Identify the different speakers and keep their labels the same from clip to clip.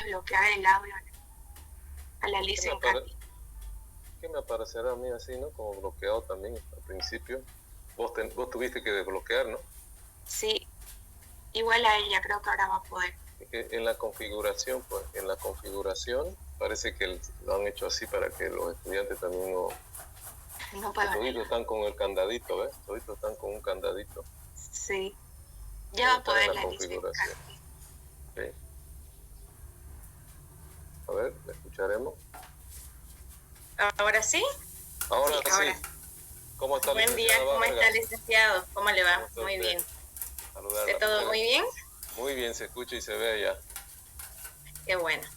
Speaker 1: desbloquear el audio a la Alicia en Katy.
Speaker 2: ¿Qué me aparecerá a mí así, no? Como bloqueado también al principio. Vos tuviste que desbloquear, ¿no?
Speaker 1: Sí, igual a ella, creo que ahora va a poder.
Speaker 2: En la configuración, pues, parece que lo han hecho así para que los estudiantes también no puedan. Toditos están con el candadito, ¿ves? Toditos están con un candadito.
Speaker 1: Sí, ya va a poder la
Speaker 2: configuración. Sí. A ver, ¿la escucharemos?
Speaker 1: ¿Ahora sí?
Speaker 2: Ahora sí. ¿Cómo está,
Speaker 1: buen día, ¿cómo está, licenciado? ¿Cómo le va? Muy bien.
Speaker 2: Saludarla.
Speaker 1: ¿Está todo muy bien?
Speaker 2: Muy bien, se escucha y se ve allá.
Speaker 1: Qué bueno.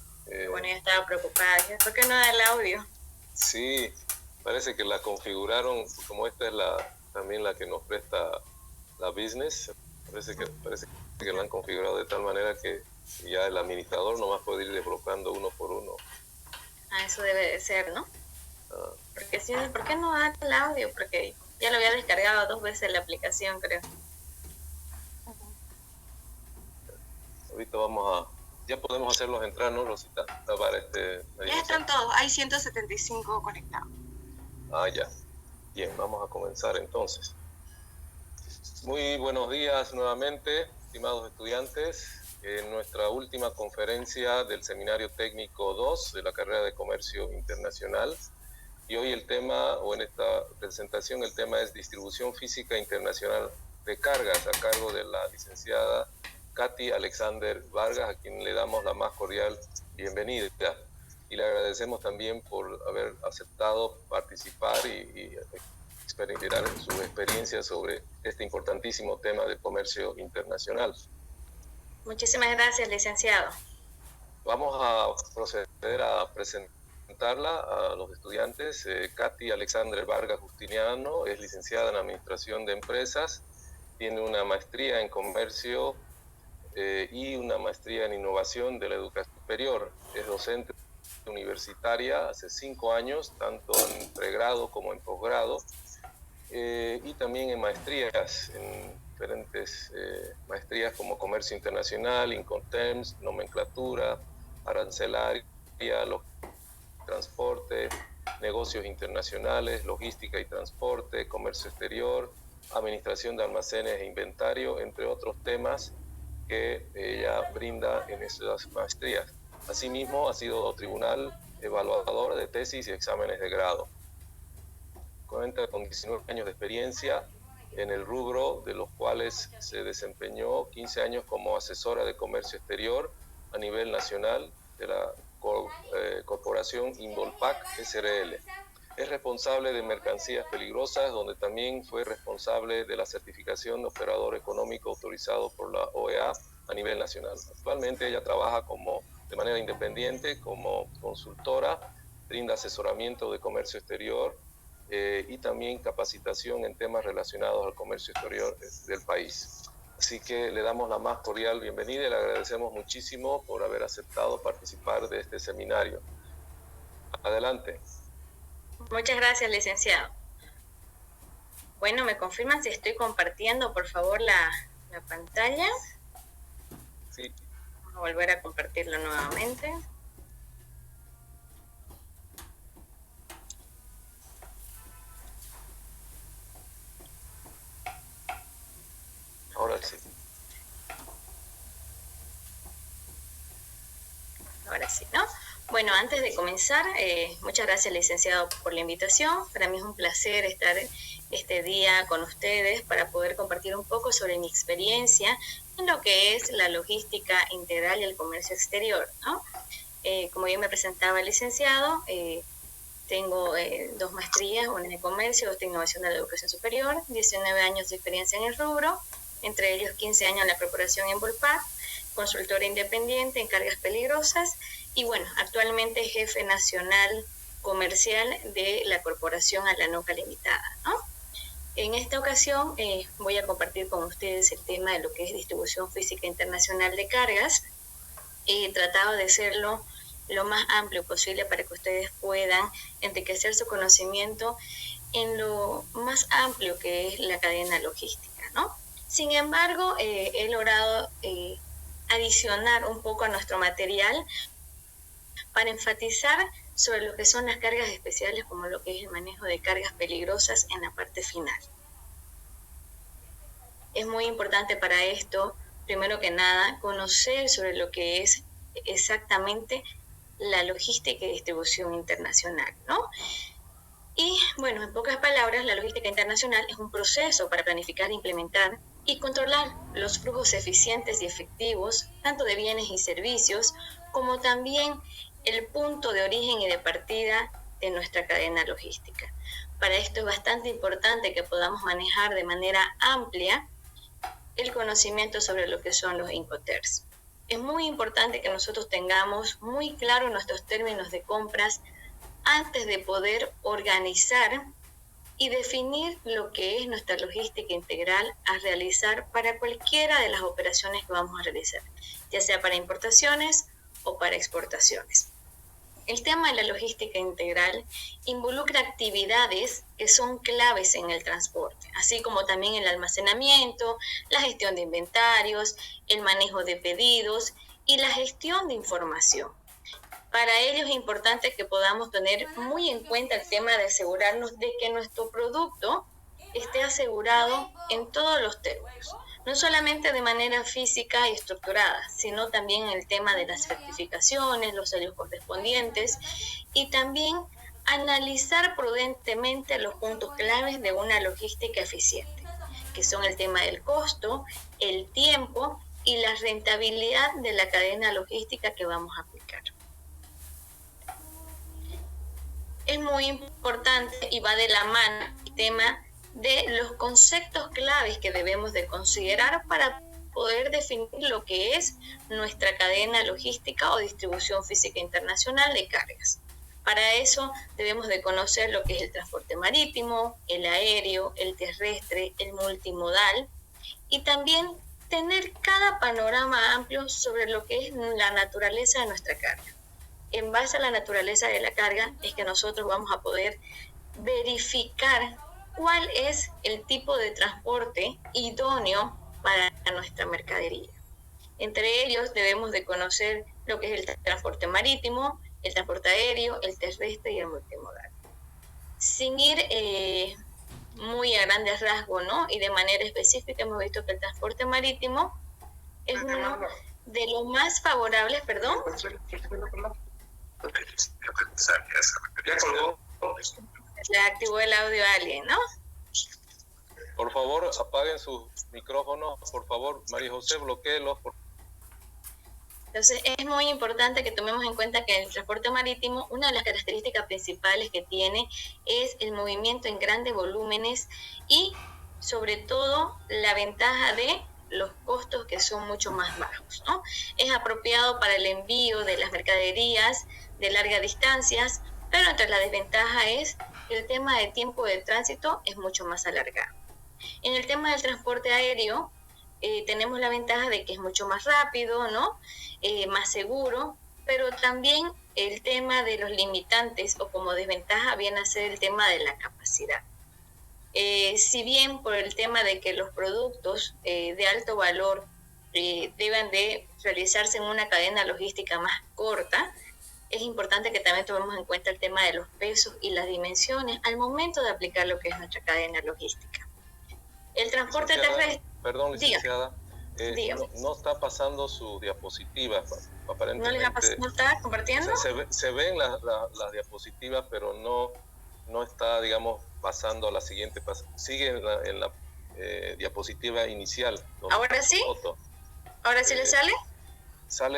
Speaker 1: Bueno, yo estaba preocupada. ¿Por qué no da el audio?
Speaker 2: Sí, parece que la configuraron, como esta es también la que nos presta la business, parece que la han configurado de tal manera que ya el administrador nomás puede ir desbloqueando uno por uno.
Speaker 1: Eso debe de ser, ¿no? Porque si, ¿por qué no da el audio? Porque ya lo había descargado 2 veces la aplicación, creo.
Speaker 2: Ahorita ya podemos hacerlos entrar, ¿no, Rosita?
Speaker 1: Ya están todos, hay 175 conectados.
Speaker 2: Ya. Bien, vamos a comenzar entonces. Muy buenos días nuevamente, estimados estudiantes. En nuestra última conferencia del Seminario Técnico 2 de la carrera de Comercio Internacional. Y hoy el tema, o en esta presentación, el tema es Distribución Física Internacional de Cargas, a cargo de la licenciada Katy Alexander Vargas, a quien le damos la más cordial bienvenida. Y le agradecemos también por haber aceptado participar y experienciar su experiencia sobre este importantísimo tema de comercio internacional.
Speaker 1: Muchísimas gracias, licenciado.
Speaker 2: Vamos a proceder a presentarla a los estudiantes. Katy Alexander Vargas Justiniano es licenciada en Administración de Empresas, tiene una maestría en Comercio y una maestría en Innovación de la Educación Superior. Es docente universitaria hace 5 años, tanto en pregrado como en posgrado, y también en maestrías, en diferentes maestrías como Comercio Internacional, Incoterms, Nomenclatura, Arancelaria, Transporte, Negocios Internacionales, Logística y Transporte, Comercio Exterior, Administración de Almacenes e Inventario, entre otros temas que ella brinda en esas maestrías. Asimismo, ha sido tribunal evaluador de tesis y exámenes de grado. Cuenta con 19 años de experiencia en el rubro, de los cuales se desempeñó 15 años como asesora de comercio exterior a nivel nacional de la corporación Involpac SRL. Es responsable de mercancías peligrosas, donde también fue responsable de la certificación de operador económico autorizado por la OEA a nivel nacional. Actualmente ella trabaja de manera independiente como consultora, brinda asesoramiento de comercio exterior y también capacitación en temas relacionados al comercio exterior del país. Así que le damos la más cordial bienvenida y le agradecemos muchísimo por haber aceptado participar de este seminario. Adelante.
Speaker 1: Muchas gracias, licenciado. Bueno, ¿me confirman si estoy compartiendo, por favor, la pantalla?
Speaker 2: Sí.
Speaker 1: Vamos a volver a compartirlo nuevamente.
Speaker 2: Ahora sí.
Speaker 1: Ahora sí, ¿no? Bueno, antes de comenzar, muchas gracias, licenciado, por la invitación. Para mí es un placer estar este día con ustedes para poder compartir un poco sobre mi experiencia en lo que es la logística integral y el comercio exterior, ¿no? Como bien me presentaba el licenciado, tengo 2 maestrías, una en comercio, otra en innovación de la educación superior, 19 años de experiencia en el rubro, entre ellos 15 años en la corporación Involpac, consultora independiente en cargas peligrosas y bueno, actualmente jefe nacional comercial de la corporación Alanoca Limitada, ¿no? En esta ocasión voy a compartir con ustedes el tema de lo que es distribución física internacional de cargas. He tratado de hacerlo lo más amplio posible para que ustedes puedan enriquecer su conocimiento en lo más amplio que es la cadena logística, ¿no? Sin embargo, he logrado adicionar un poco a nuestro material para enfatizar sobre lo que son las cargas especiales, como lo que es el manejo de cargas peligrosas en la parte final. Es muy importante para esto, primero que nada, conocer sobre lo que es exactamente la logística y distribución internacional, ¿no? Y bueno, en pocas palabras, la logística internacional es un proceso para planificar, implementar y controlar los flujos eficientes y efectivos, tanto de bienes y servicios, como también el punto de origen y de partida de nuestra cadena logística. Para esto es bastante importante que podamos manejar de manera amplia el conocimiento sobre lo que son los Incoterms. Es muy importante que nosotros tengamos muy claro nuestros términos de compras antes de poder organizar y definir lo que es nuestra logística integral a realizar para cualquiera de las operaciones que vamos a realizar, ya sea para importaciones o para exportaciones. El tema de la logística integral involucra actividades que son claves en el transporte, así como también el almacenamiento, la gestión de inventarios, el manejo de pedidos y la gestión de información. Para ello es importante que podamos tener muy en cuenta el tema de asegurarnos de que nuestro producto esté asegurado en todos los términos, no solamente de manera física y estructurada, sino también en el tema de las certificaciones, los sellos correspondientes y también analizar prudentemente los puntos claves de una logística eficiente, que son el tema del costo, el tiempo y la rentabilidad de la cadena logística que vamos a aplicar. Es muy importante y va de la mano el tema de los conceptos claves que debemos de considerar para poder definir lo que es nuestra cadena logística o distribución física internacional de cargas. Para eso debemos de conocer lo que es el transporte marítimo, el aéreo, el terrestre, el multimodal y también tener cada panorama amplio sobre lo que es la naturaleza de nuestra carga. En base a la naturaleza de la carga es que nosotros vamos a poder verificar cuál es el tipo de transporte idóneo para nuestra mercadería. Entre ellos debemos de conocer lo que es el transporte marítimo, el transporte aéreo, el terrestre y el multimodal. Sin ir muy a grandes rasgos, ¿no? Y de manera específica hemos visto que el transporte marítimo es uno de los más favorables, perdón. Se activó el audio a alguien, ¿no?
Speaker 2: Por favor, apaguen sus micrófonos. Por favor, María José, bloquéelos.
Speaker 1: Entonces, es muy importante que tomemos en cuenta que el transporte marítimo, una de las características principales que tiene es el movimiento en grandes volúmenes y, sobre todo, la ventaja de los costos que son mucho más bajos, ¿no? Es apropiado para el envío de las mercaderías de largas distancias, pero entre la desventaja es que el tema de tiempo de tránsito es mucho más alargado. En el tema del transporte aéreo, tenemos la ventaja de que es mucho más rápido, ¿no? Más seguro, pero también el tema de los limitantes o como desventaja viene a ser el tema de la capacidad. Si bien por el tema de que los productos de alto valor deben de realizarse en una cadena logística más corta, es importante que también tomemos en cuenta el tema de los pesos y las dimensiones al momento de aplicar lo que es nuestra cadena logística. El transporte terrestre...
Speaker 2: Perdón, licenciada. No está pasando su diapositiva, aparentemente.
Speaker 1: ¿No está compartiendo?
Speaker 2: O sea, se ven las diapositivas, pero no está, digamos, pasando a la siguiente. Sigue en la diapositiva inicial.
Speaker 1: ¿Ahora sí?
Speaker 2: Foto.
Speaker 1: ¿Ahora sí le sale?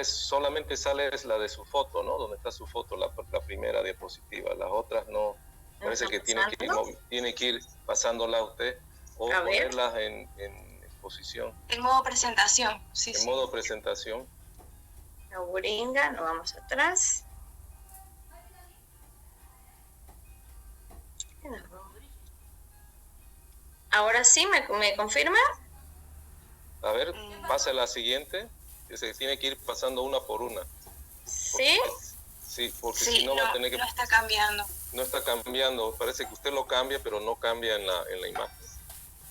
Speaker 2: Solamente sale la de su foto, ¿no? Donde está su foto, la primera diapositiva. Las otras no. Parece que tiene que ir pasándola usted o ponerlas en exposición.
Speaker 3: En modo presentación, sí.
Speaker 2: En modo presentación.
Speaker 1: La brinda, nos vamos atrás. ¿Ahora sí me confirma?
Speaker 2: A ver, pasa la siguiente. Se tiene que ir pasando una por una.
Speaker 1: ¿Sí?
Speaker 2: Sí, porque si no va a tener que...
Speaker 3: No está cambiando.
Speaker 2: No está cambiando. Parece que usted lo cambia, pero no cambia en la imagen.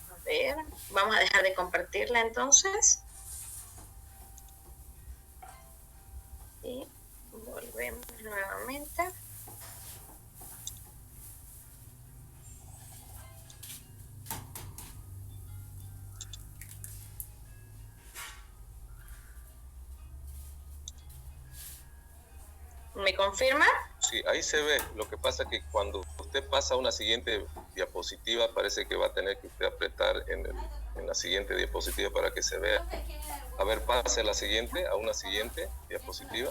Speaker 1: A ver, vamos a dejar de compartirla entonces. Y volver. Vemos nuevamente. ¿Me confirma?
Speaker 2: Sí, ahí se ve. Lo que pasa es que cuando usted pasa a una siguiente diapositiva, parece que va a tener que usted apretar en la siguiente diapositiva para que se vea. A ver, pase a una siguiente diapositiva.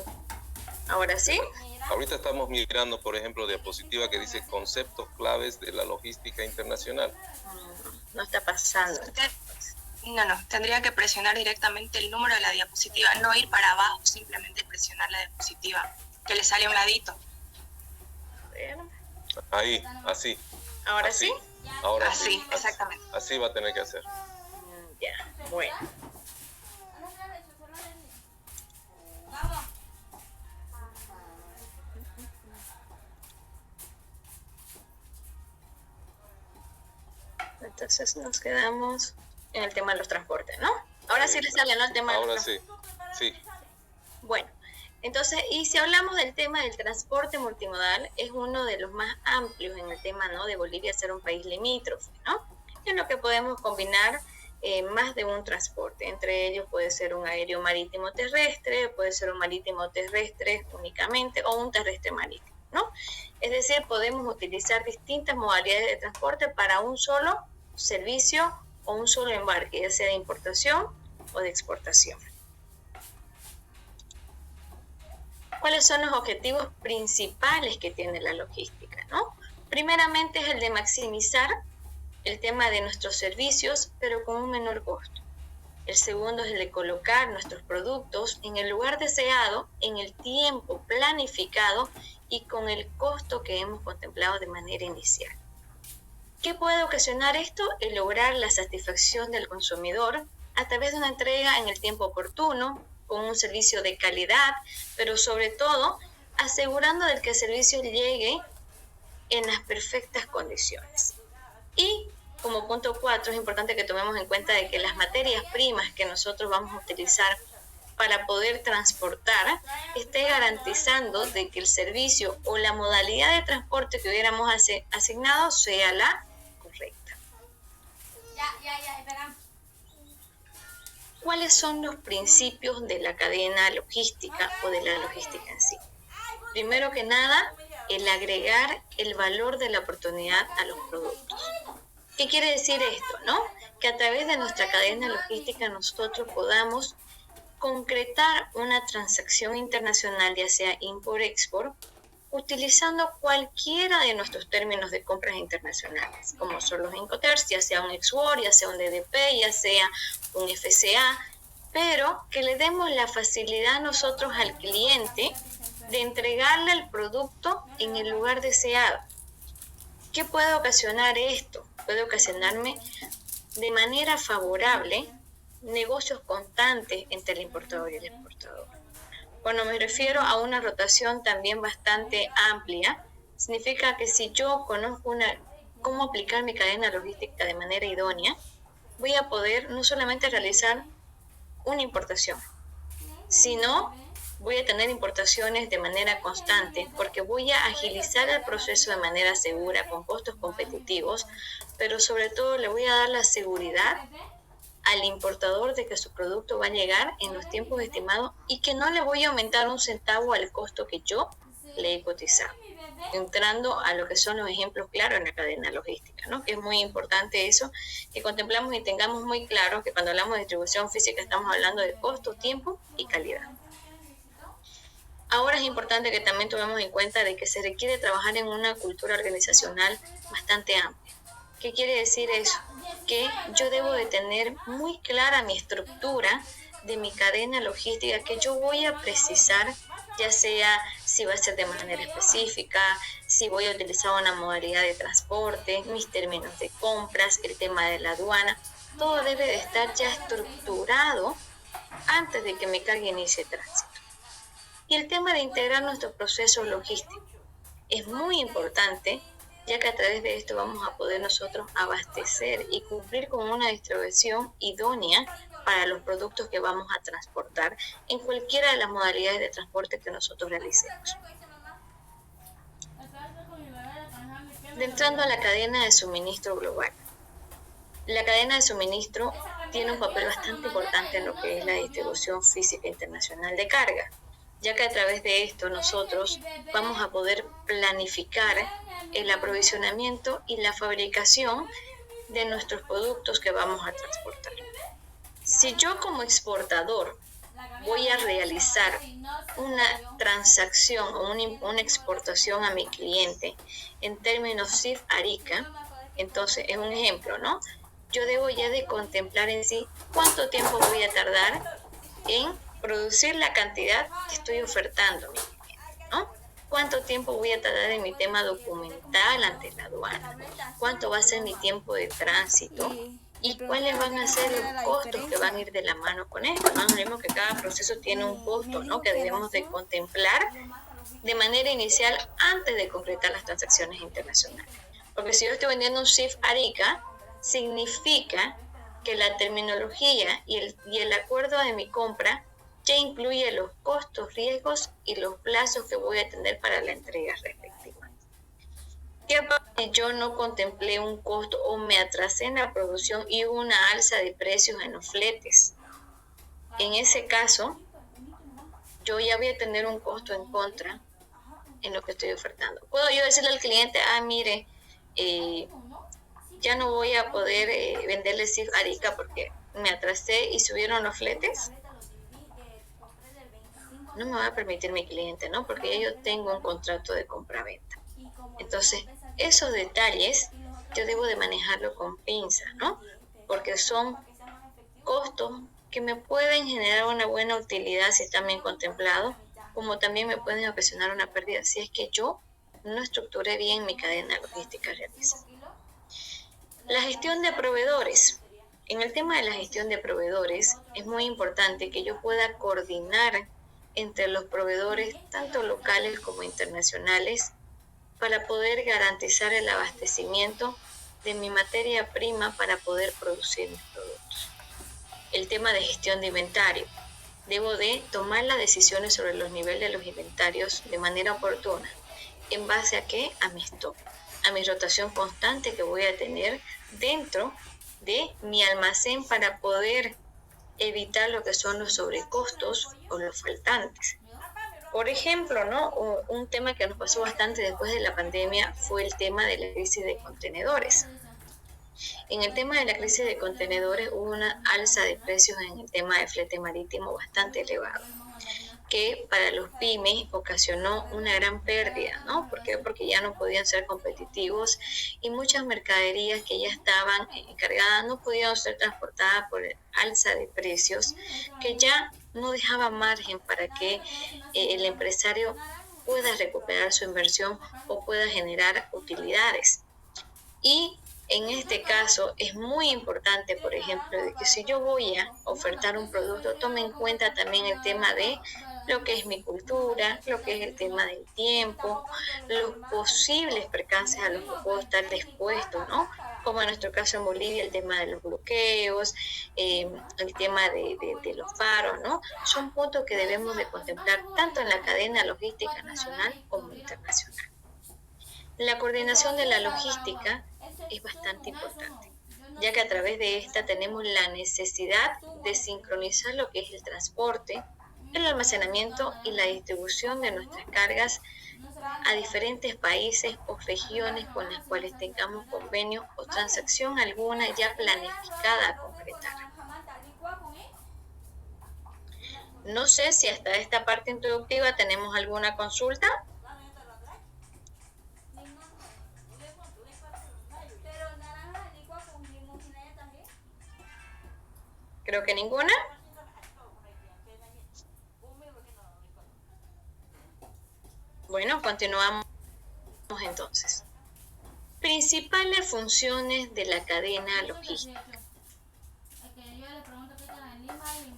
Speaker 1: ¿Ahora sí?
Speaker 2: Ahorita estamos mirando, por ejemplo, diapositiva que dice conceptos claves de la logística internacional.
Speaker 1: No está pasando.
Speaker 3: No, tendría que presionar directamente el número de la diapositiva, no ir para abajo, simplemente presionar la diapositiva, que le sale a un ladito.
Speaker 1: A ver.
Speaker 2: Ahí, así.
Speaker 1: ¿Ahora
Speaker 2: así.
Speaker 1: sí?
Speaker 2: Ahora
Speaker 3: Así,
Speaker 2: sí.
Speaker 3: exactamente.
Speaker 2: Así va a tener que hacer.
Speaker 1: Ya, bueno. Entonces nos quedamos en el tema de los transportes, ¿no? Ahora sí le sale, ¿no? El tema de los
Speaker 2: Ahora sí, sí.
Speaker 1: Bueno, entonces, y si hablamos del tema del transporte multimodal, es uno de los más amplios en el tema, ¿no? De Bolivia ser un país limítrofe, ¿no? En lo que podemos combinar más de un transporte. Entre ellos puede ser un aéreo marítimo terrestre, puede ser un marítimo terrestre únicamente o un terrestre marítimo, ¿no? Es decir, podemos utilizar distintas modalidades de transporte para un solo servicio o un solo embarque, ya sea de importación o de exportación. ¿Cuáles son los objetivos principales que tiene la logística, ¿no? Primeramente es el de maximizar el tema de nuestros servicios, pero con un menor costo. El segundo es el de colocar nuestros productos en el lugar deseado, en el tiempo planificado y con el costo que hemos contemplado de manera inicial. ¿Qué puede ocasionar esto? El lograr la satisfacción del consumidor a través de una entrega en el tiempo oportuno, con un servicio de calidad, pero sobre todo asegurando de que el servicio llegue en las perfectas condiciones. Y como punto 4 es importante que tomemos en cuenta de que las materias primas que nosotros vamos a utilizar para poder transportar esté garantizando de que el servicio o la modalidad de transporte que hubiéramos asignado sea la correcta.
Speaker 4: Espera.
Speaker 1: ¿Cuáles son los principios de la cadena logística o de la logística en sí? Primero que nada, el agregar el valor de la oportunidad a los productos. ¿Qué quiere decir esto, no? Que a través de nuestra cadena logística nosotros podamos concretar una transacción internacional, ya sea import-export, utilizando cualquiera de nuestros términos de compras internacionales, como son los Incoterms, ya sea un Ex-World, ya sea un DDP, ya sea un FCA, pero que le demos la facilidad nosotros al cliente de entregarle el producto en el lugar deseado. ¿Qué puede ocasionar esto? Puede ocasionarme de manera favorable negocios constantes entre el importador y el exportador. Cuando me refiero a una rotación también bastante amplia, significa que si yo conozco cómo aplicar mi cadena logística de manera idónea, voy a poder no solamente realizar una importación, sino voy a tener importaciones de manera constante porque voy a agilizar el proceso de manera segura con costos competitivos, pero sobre todo le voy a dar la seguridad al importador de que su producto va a llegar en los tiempos estimados y que no le voy a aumentar un centavo al costo que yo le he cotizado. Entrando a lo que son los ejemplos claros en la cadena logística, ¿no? Que es muy importante eso, que contemplamos y tengamos muy claro que cuando hablamos de distribución física estamos hablando de costo, tiempo y calidad. Ahora es importante que también tomemos en cuenta de que se requiere trabajar en una cultura organizacional bastante amplia. ¿Qué quiere decir eso? Que yo debo de tener muy clara mi estructura de mi cadena logística, que yo voy a precisar, ya sea si va a ser de manera específica, si voy a utilizar una modalidad de transporte, mis términos de compras, el tema de la aduana, todo debe de estar ya estructurado antes de que mi carga inicie tránsito. Y el tema de integrar nuestros procesos logísticos es muy importante, ya que a través de esto vamos a poder nosotros abastecer y cumplir con una distribución idónea para los productos que vamos a transportar en cualquiera de las modalidades de transporte que nosotros realicemos. Entrando a la cadena de suministro global. La cadena de suministro tiene un papel bastante importante en lo que es la distribución física internacional de carga, ya que a través de esto nosotros vamos a poder planificar el aprovisionamiento y la fabricación de nuestros productos que vamos a transportar. Si yo como exportador voy a realizar una transacción o una exportación a mi cliente en términos CIF Arica, entonces es un ejemplo, ¿no? Yo debo ya de contemplar en sí cuánto tiempo voy a tardar en producir la cantidad que estoy ofertando a mi cliente, ¿no? ¿Cuánto tiempo voy a tardar en mi tema documental ante la aduana? ¿Cuánto va a ser mi tiempo de tránsito? ¿Y cuáles van a ser los costos que van a ir de la mano con esto? ¿No? Sabemos que cada proceso tiene un costo, ¿no?, que debemos de contemplar de manera inicial antes de concretar las transacciones internacionales. Porque si yo estoy vendiendo un CIF Arica, significa que la terminología y el acuerdo de mi compra ya incluye los costos, riesgos y los plazos que voy a tener para la entrega respectiva. ¿Qué pasa si yo no contemplé un costo o me atrasé en la producción y hubo una alza de precios en los fletes? En ese caso, yo ya voy a tener un costo en contra en lo que estoy ofertando. Puedo yo decirle al cliente, mire, ya no voy a poder venderle CIF Arica porque me atrasé y subieron los fletes. No me va a permitir mi cliente, ¿no? Porque ya yo tengo un contrato de compra-venta. Entonces, esos detalles yo debo de manejarlo con pinza, ¿no? Porque son costos que me pueden generar una buena utilidad si están bien contemplados, como también me pueden ocasionar una pérdida si es que yo no estructuré bien mi cadena logística realizada. La gestión de proveedores. En el tema de la gestión de proveedores es muy importante que yo pueda coordinar entre los proveedores, tanto locales como internacionales, para poder garantizar el abastecimiento de mi materia prima para poder producir mis productos. El tema de gestión de inventario. Debo de tomar las decisiones sobre los niveles de los inventarios de manera oportuna. ¿En base a qué? A mi stock, a mi rotación constante que voy a tener dentro de mi almacén para poder evitar lo que son los sobrecostos o los faltantes. Por ejemplo, ¿no?, un tema que nos pasó bastante después de la pandemia fue el tema de la crisis de contenedores. En el tema de la crisis de contenedores hubo una alza de precios en el tema de flete marítimo bastante elevado, que para los pymes ocasionó una gran pérdida, ¿no? ¿Por qué? Porque ya no podían ser competitivos y muchas mercaderías que ya estaban encargadas no podían ser transportadas por alza de precios, que ya no dejaba margen para que el empresario pueda recuperar su inversión o pueda generar utilidades. Y en este caso es muy importante, por ejemplo, de que si yo voy a ofertar un producto, tome en cuenta también el tema de lo que es mi cultura, lo que es el tema del tiempo, los posibles percances a los que puedo estar expuesto, ¿no? Como en nuestro caso en Bolivia, el tema de los bloqueos, el tema de los paros, ¿no? Son puntos que debemos de contemplar tanto en la cadena logística nacional como internacional. La coordinación de la logística es bastante importante, ya que a través de esta tenemos la necesidad de sincronizar lo que es el transporte, el almacenamiento y la distribución de nuestras cargas a diferentes países o regiones con las cuales tengamos convenio o transacción alguna ya planificada a concretar. No sé si hasta esta parte introductiva tenemos alguna consulta. Creo que ninguna. Bueno, continuamos entonces. Principales funciones de la cadena logística.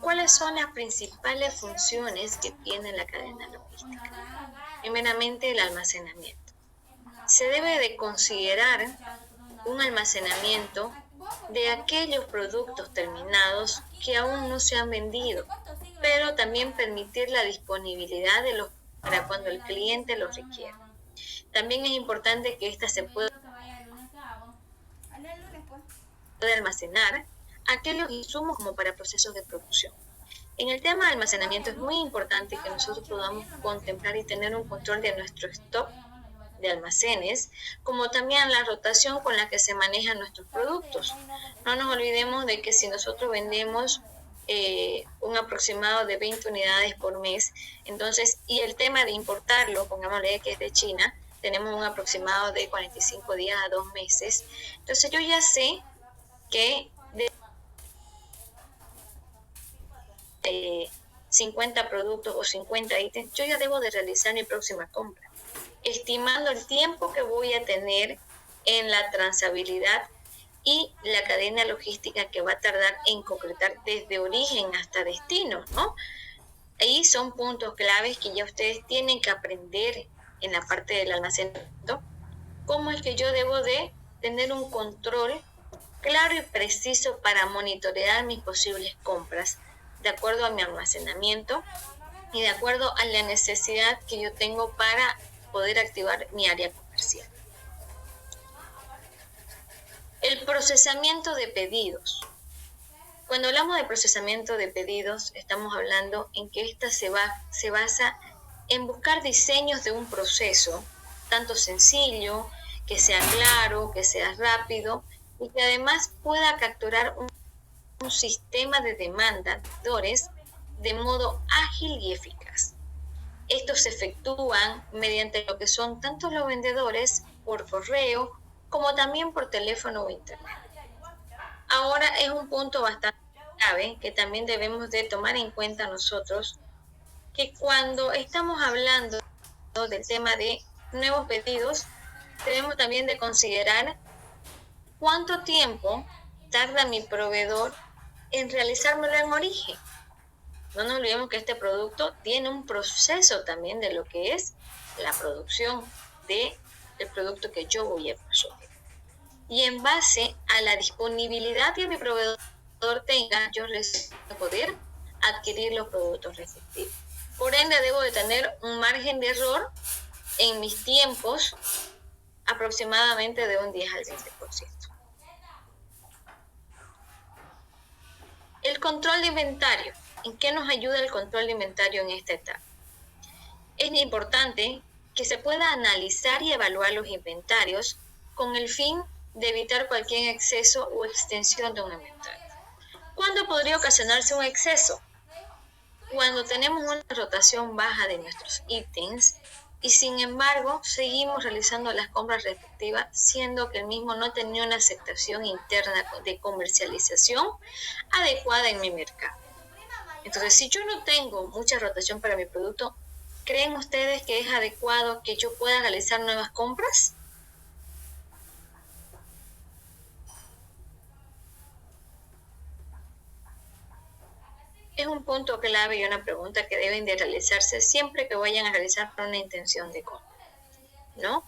Speaker 1: ¿Cuáles son las principales funciones que tiene la cadena logística? Primeramente, el almacenamiento. Se debe de considerar un almacenamiento de aquellos productos terminados que aún no se han vendido, pero también permitir la disponibilidad de los para cuando el cliente los requiera. También es importante que ésta se pueda almacenar aquellos insumos como para procesos de producción. En el tema de almacenamiento es muy importante que nosotros podamos contemplar y tener un control de nuestro stock de almacenes, como también la rotación con la que se manejan nuestros productos. No nos olvidemos de que si nosotros vendemos un aproximado de 20 unidades por mes, entonces, y el tema de importarlo, pongámosle que es de China, tenemos un aproximado de 45 días a 2 meses, entonces yo ya sé que de 50 productos o 50 ítems, yo ya debo de realizar mi próxima compra, estimando el tiempo que voy a tener en la transabilidad y la cadena logística que va a tardar en concretar desde origen hasta destino, ¿no? Ahí son puntos claves que ya ustedes tienen que aprender en la parte del almacenamiento, cómo es que yo debo de tener un control claro y preciso para monitorear mis posibles compras, de acuerdo a mi almacenamiento y de acuerdo a la necesidad que yo tengo para poder activar mi área comercial. El procesamiento de pedidos. Cuando hablamos de procesamiento de pedidos, estamos hablando en que esta se basa en buscar diseños de un proceso, tanto sencillo, que sea claro, que sea rápido y que además pueda capturar un sistema de demandadores de modo ágil y eficaz. Estos se efectúan mediante lo que son tanto los vendedores por correo como también por teléfono o internet. Ahora es un punto bastante clave que también debemos de tomar en cuenta nosotros, que cuando estamos hablando del tema de nuevos pedidos, debemos también de considerar cuánto tiempo tarda mi proveedor en realizármelo en origen. No nos olvidemos que este producto tiene un proceso también de lo que es la producción del producto que yo voy a consumir. Y en base a la disponibilidad que mi proveedor tenga, yo voy a poder adquirir los productos respectivos. Por ende, debo de tener un margen de error en mis tiempos aproximadamente de un 10 al 20%. El control de inventario. ¿En qué nos ayuda el control de inventario en esta etapa? Es importante que se pueda analizar y evaluar los inventarios con el fin de evitar cualquier exceso o extensión de un inventario. ¿Cuándo podría ocasionarse un exceso? Cuando tenemos una rotación baja de nuestros ítems y sin embargo seguimos realizando las compras respectivas, siendo que el mismo no tenía una aceptación interna de comercialización adecuada en mi mercado. Entonces, si yo no tengo mucha rotación para mi producto, ¿creen ustedes que es adecuado que yo pueda realizar nuevas compras? Es un punto clave y una pregunta que deben de realizarse siempre que vayan a realizar una intención de compra, ¿no?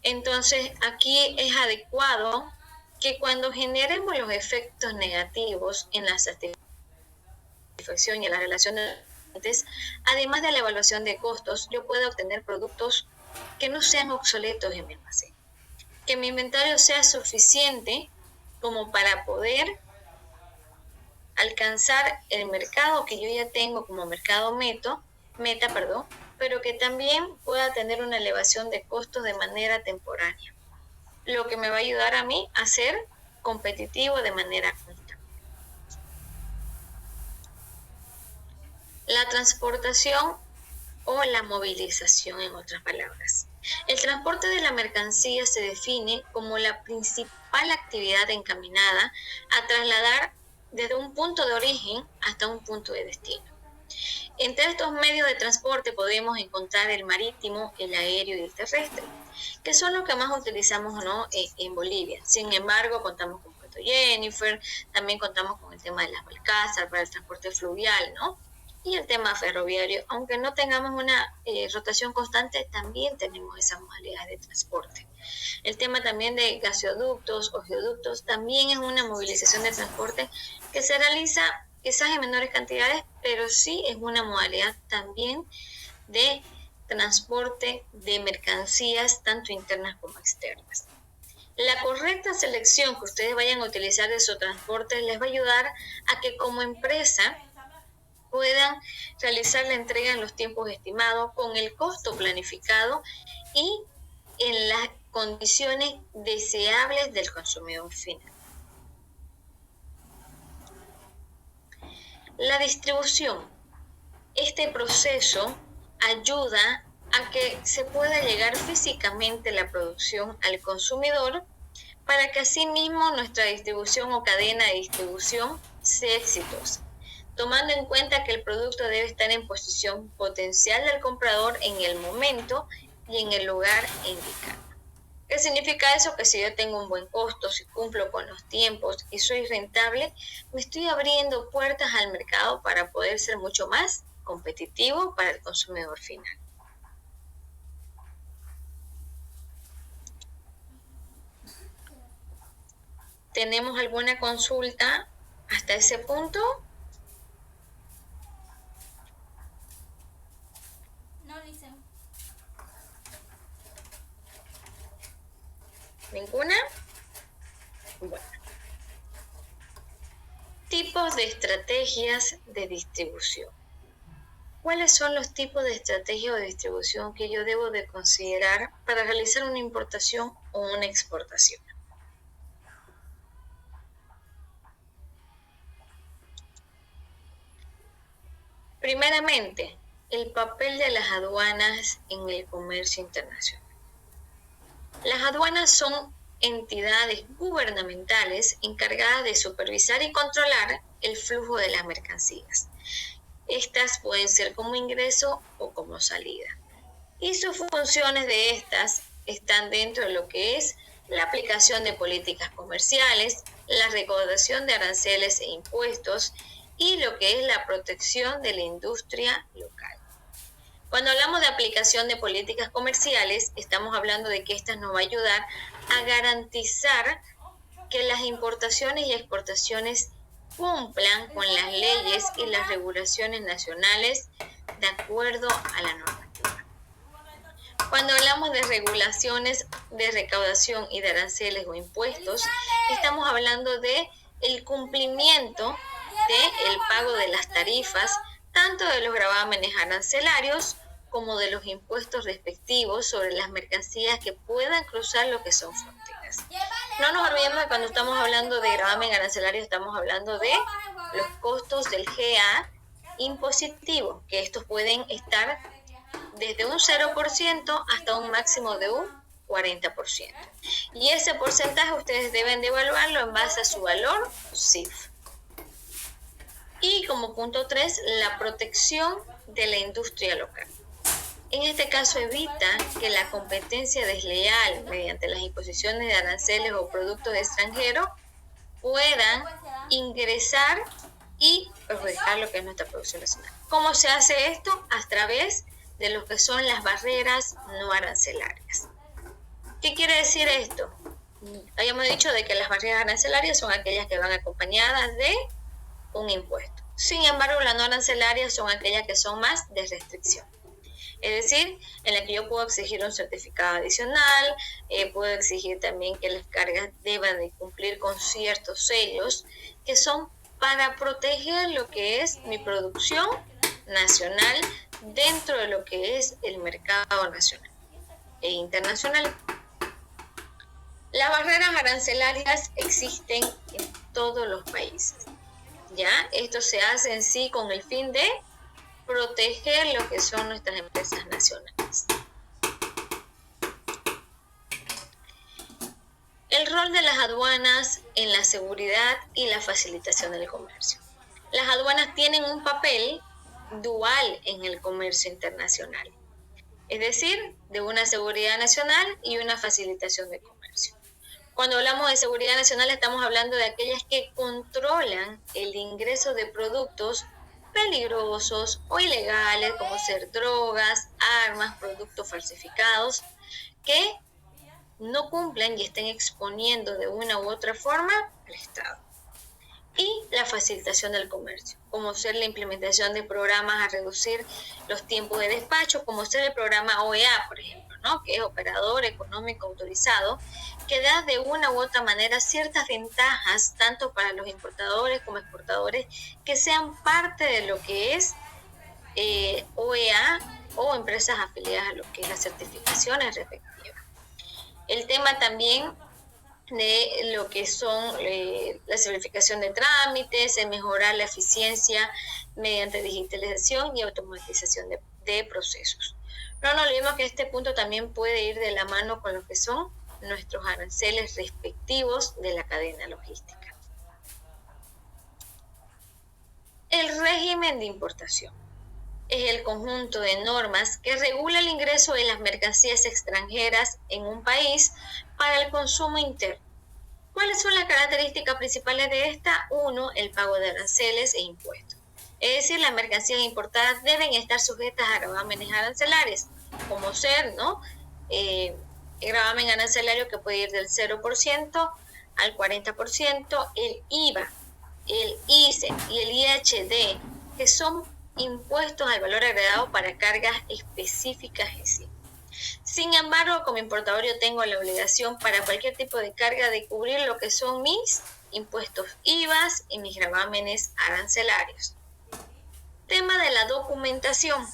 Speaker 1: Entonces, aquí es adecuado que cuando generemos los efectos negativos en la satisfacción y en la relación de clientes, además de la evaluación de costos, yo pueda obtener productos que no sean obsoletos en mi almacén, que mi inventario sea suficiente como para poder alcanzar el mercado que yo ya tengo como mercado meta, pero que también pueda tener una elevación de costos de manera temporánea, lo que me va a ayudar a mí a ser competitivo de manera constante. La transportación o la movilización, en otras palabras. El transporte de la mercancía se define como la principal actividad encaminada a trasladar desde un punto de origen hasta un punto de destino. Entre estos medios de transporte podemos encontrar el marítimo, el aéreo y el terrestre, que son los que más utilizamos, ¿no?, en Bolivia. Sin embargo, contamos con Puerto Jennifer, también contamos con el tema de las Balcázar para el transporte fluvial, ¿no? y el tema ferroviario. Aunque no tengamos una rotación constante, también tenemos esas modalidades de transporte. El tema también de gasoductos o geoductos también es una movilización de transporte que se realiza quizás en menores cantidades, pero sí es una modalidad también de transporte de mercancías, tanto internas como externas. La correcta selección que ustedes vayan a utilizar de su transporte les va a ayudar a que como empresa puedan realizar la entrega en los tiempos estimados, con el costo planificado y en las condiciones deseables del consumidor final. La distribución. Este proceso ayuda a que se pueda llegar físicamente la producción al consumidor para que asimismo nuestra distribución o cadena de distribución sea exitosa, tomando en cuenta que el producto debe estar en posición potencial del comprador en el momento y en el lugar indicado. ¿Qué significa eso? Que si yo tengo un buen costo, si cumplo con los tiempos y soy rentable, me estoy abriendo puertas al mercado para poder ser mucho más competitivo para el consumidor final. ¿Tenemos alguna consulta hasta ese punto?
Speaker 4: No, Lisa.
Speaker 1: ¿Ninguna? Bueno. Tipos de estrategias de distribución. ¿Cuáles son los tipos de estrategia de distribución que yo debo de considerar para realizar una importación o una exportación? Primeramente, el papel de las aduanas en el comercio internacional. Las aduanas son entidades gubernamentales encargadas de supervisar y controlar el flujo de las mercancías. Estas pueden ser como ingreso o como salida. Y sus funciones de estas están dentro de lo que es la aplicación de políticas comerciales, la recaudación de aranceles e impuestos y lo que es la protección de la industria local. Cuando hablamos de aplicación de políticas comerciales, estamos hablando de que esta nos va a ayudar a garantizar que las importaciones y exportaciones cumplan con las leyes y las regulaciones nacionales de acuerdo a la normativa. Cuando hablamos de regulaciones de recaudación y de aranceles o impuestos, estamos hablando de el cumplimiento del pago de las tarifas, tanto de los gravámenes arancelarios como de los impuestos respectivos sobre las mercancías que puedan cruzar lo que son fronteras. No nos olvidemos que cuando estamos hablando de gravamen arancelario estamos hablando de los costos del GA impositivo, que estos pueden estar desde un 0% hasta un máximo de un 40%. Y ese porcentaje ustedes deben de evaluarlo en base a su valor CIF. Y como punto 3, la protección de la industria local. En este caso evita que la competencia desleal mediante las imposiciones de aranceles o productos extranjeros puedan ingresar y perjudicar lo que es nuestra producción nacional. ¿Cómo se hace esto? A través de lo que son las barreras no arancelarias. ¿Qué quiere decir esto? Habíamos dicho de que las barreras arancelarias son aquellas que van acompañadas de un impuesto. Sin embargo, las no arancelarias son aquellas que son más de restricción. Es decir, en la que yo puedo exigir un certificado adicional, puedo exigir también que las cargas deban de cumplir con ciertos sellos que son para proteger lo que es mi producción nacional dentro de lo que es el mercado nacional e internacional. Las barreras arancelarias existen en todos los países. ¿Ya? Esto se hace en sí con el fin de proteger lo que son nuestras empresas nacionales. El rol de las aduanas en la seguridad y la facilitación del comercio. Las aduanas tienen un papel dual en el comercio internacional, es decir, de una seguridad nacional y una facilitación de comercio. Cuando hablamos de seguridad nacional estamos hablando de aquellas que controlan el ingreso de productos peligrosos o ilegales, como ser drogas, armas, productos falsificados, que no cumplan y estén exponiendo de una u otra forma al Estado. Y la facilitación del comercio, como ser la implementación de programas a reducir los tiempos de despacho, como ser el programa OEA, por ejemplo, ¿no? Que es Operador Económico Autorizado, que da de una u otra manera ciertas ventajas, tanto para los importadores como exportadores, que sean parte de lo que es OEA o empresas afiliadas a lo que es las certificaciones respectivas. El tema también de lo que son la simplificación de trámites, mejorar la eficiencia mediante digitalización y automatización de procesos. No nos olvidemos que este punto también puede ir de la mano con lo que son nuestros aranceles respectivos de la cadena logística. El régimen de importación es el conjunto de normas que regula el ingreso de las mercancías extranjeras en un país para el consumo interno. ¿Cuáles son las características principales de esta? 1. El pago de aranceles e impuestos. Es decir, las mercancías importadas deben estar sujetas a gravámenes arancelarios, como ser, ¿no? El gravamen arancelario que puede ir del 0% al 40%, el IVA, el ICE y el IHD, que son impuestos al valor agregado para cargas específicas en sí. Sin embargo, como importador yo tengo la obligación para cualquier tipo de carga de cubrir lo que son mis impuestos IVAs y mis gravámenes arancelarios. Tema de la documentación.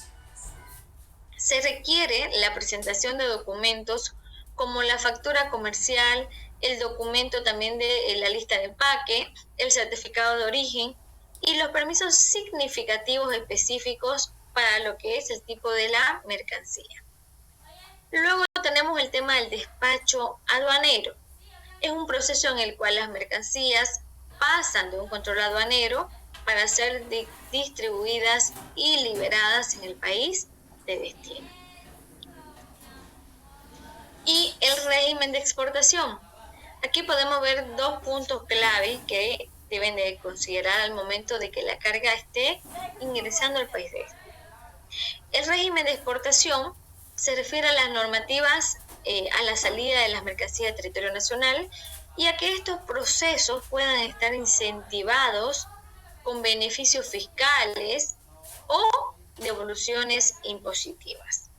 Speaker 1: Se requiere la presentación de documentos como la factura comercial, el documento también de la lista de empaque, el certificado de origen y los permisos significativos específicos para lo que es el tipo de la mercancía. Luego tenemos el tema del despacho aduanero. Es un proceso en el cual las mercancías pasan de un control aduanero para ser distribuidas y liberadas en el país de destino. Y el régimen de exportación. Aquí podemos ver dos puntos clave que deben de considerar al momento de que la carga esté ingresando al país de destino. El régimen de exportación se refiere a las normativas a la salida de las mercancías de territorio nacional y a que estos procesos puedan estar incentivados con beneficios fiscales o devoluciones impositivas.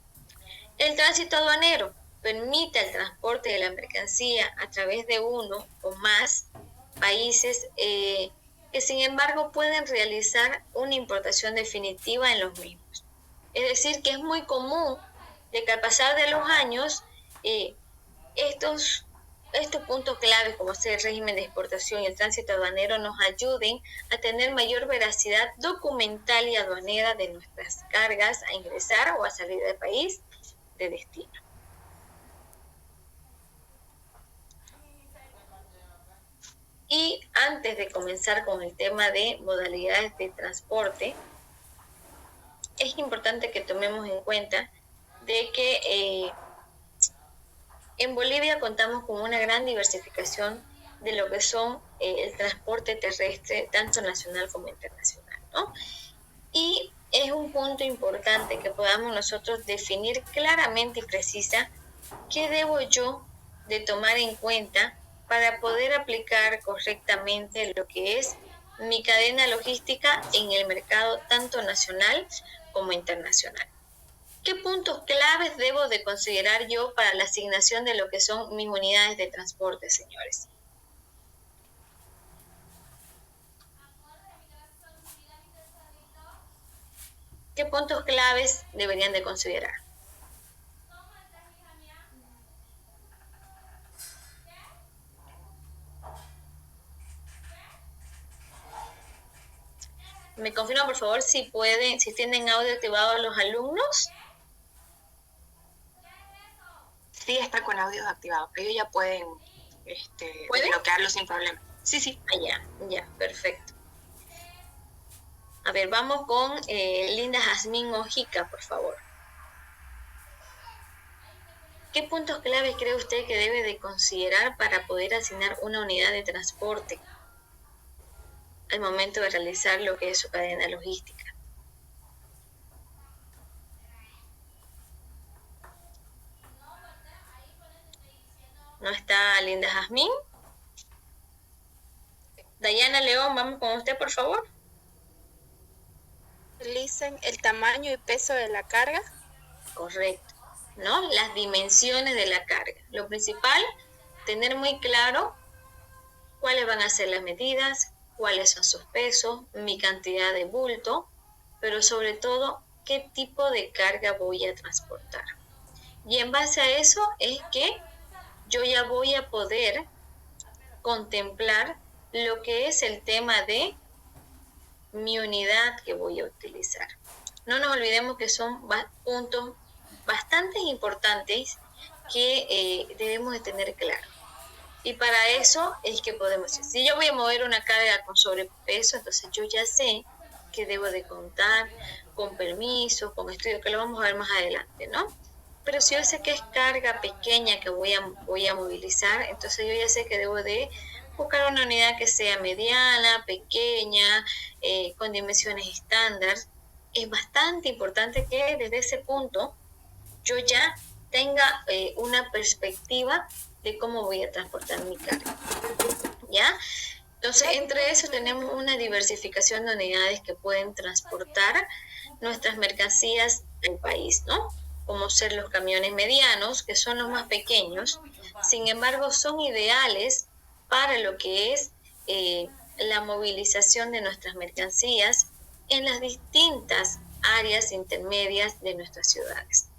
Speaker 1: El tránsito aduanero permite el transporte de la mercancía a través de uno o más países que sin embargo pueden realizar una importación definitiva en los mismos. Es decir, que es muy común de que al pasar de los años estos puntos claves como ser el régimen de exportación y el tránsito aduanero nos ayuden a tener mayor veracidad documental y aduanera de nuestras cargas a ingresar o a salir del país de destino. Y antes de comenzar con el tema de modalidades de transporte, es importante que tomemos en cuenta de que en Bolivia contamos con una gran diversificación de lo que son el transporte terrestre, tanto nacional como internacional, ¿no? Y es un punto importante que podamos nosotros definir claramente y precisa qué debo yo de tomar en cuenta para poder aplicar correctamente lo que es mi cadena logística en el mercado tanto nacional como internacional. ¿Qué puntos claves debo de considerar yo para la asignación de lo que son mis unidades de transporte, señores? ¿Qué puntos claves deberían de considerar? ¿Me confirman, por favor, si pueden, si tienen audio activado los alumnos?
Speaker 3: Sí, está con audio activado. Ellos ya pueden bloquearlo sin problema. Sí.
Speaker 1: Ya, perfecto. A ver, vamos con Linda Jazmín Mojica, por favor. ¿Qué puntos claves cree usted que debe de considerar para poder asignar una unidad de transporte al momento de realizar lo que es su cadena logística? ¿No está Linda Jazmín? Dayana León, vamos con usted, por favor.
Speaker 4: Utilicen el tamaño y peso de la carga.
Speaker 1: Correcto, ¿no? Las dimensiones de la carga. Lo principal, tener muy claro cuáles van a ser las medidas, cuáles son sus pesos, mi cantidad de bulto, pero sobre todo, qué tipo de carga voy a transportar. Y en base a eso es que yo ya voy a poder contemplar lo que es el tema de mi unidad que voy a utilizar. No nos olvidemos que son puntos bastante importantes que debemos de tener claro. Y para eso es que podemos, si yo voy a mover una carga con sobrepeso, entonces yo ya sé que debo de contar con permisos, con estudios, que lo vamos a ver más adelante, ¿no? Pero si yo sé que es carga pequeña que voy a movilizar, entonces yo ya sé que debo de buscar una unidad que sea mediana, pequeña, con dimensiones estándar. Es bastante importante que desde ese punto yo ya tenga una perspectiva de cómo voy a transportar mi carga, ¿ya? Entonces, entre eso tenemos una diversificación de unidades que pueden transportar nuestras mercancías del país, ¿no? Como ser los camiones medianos, que son los más pequeños, sin embargo, son ideales para lo que es la movilización de nuestras mercancías en las distintas áreas intermedias de nuestras ciudades.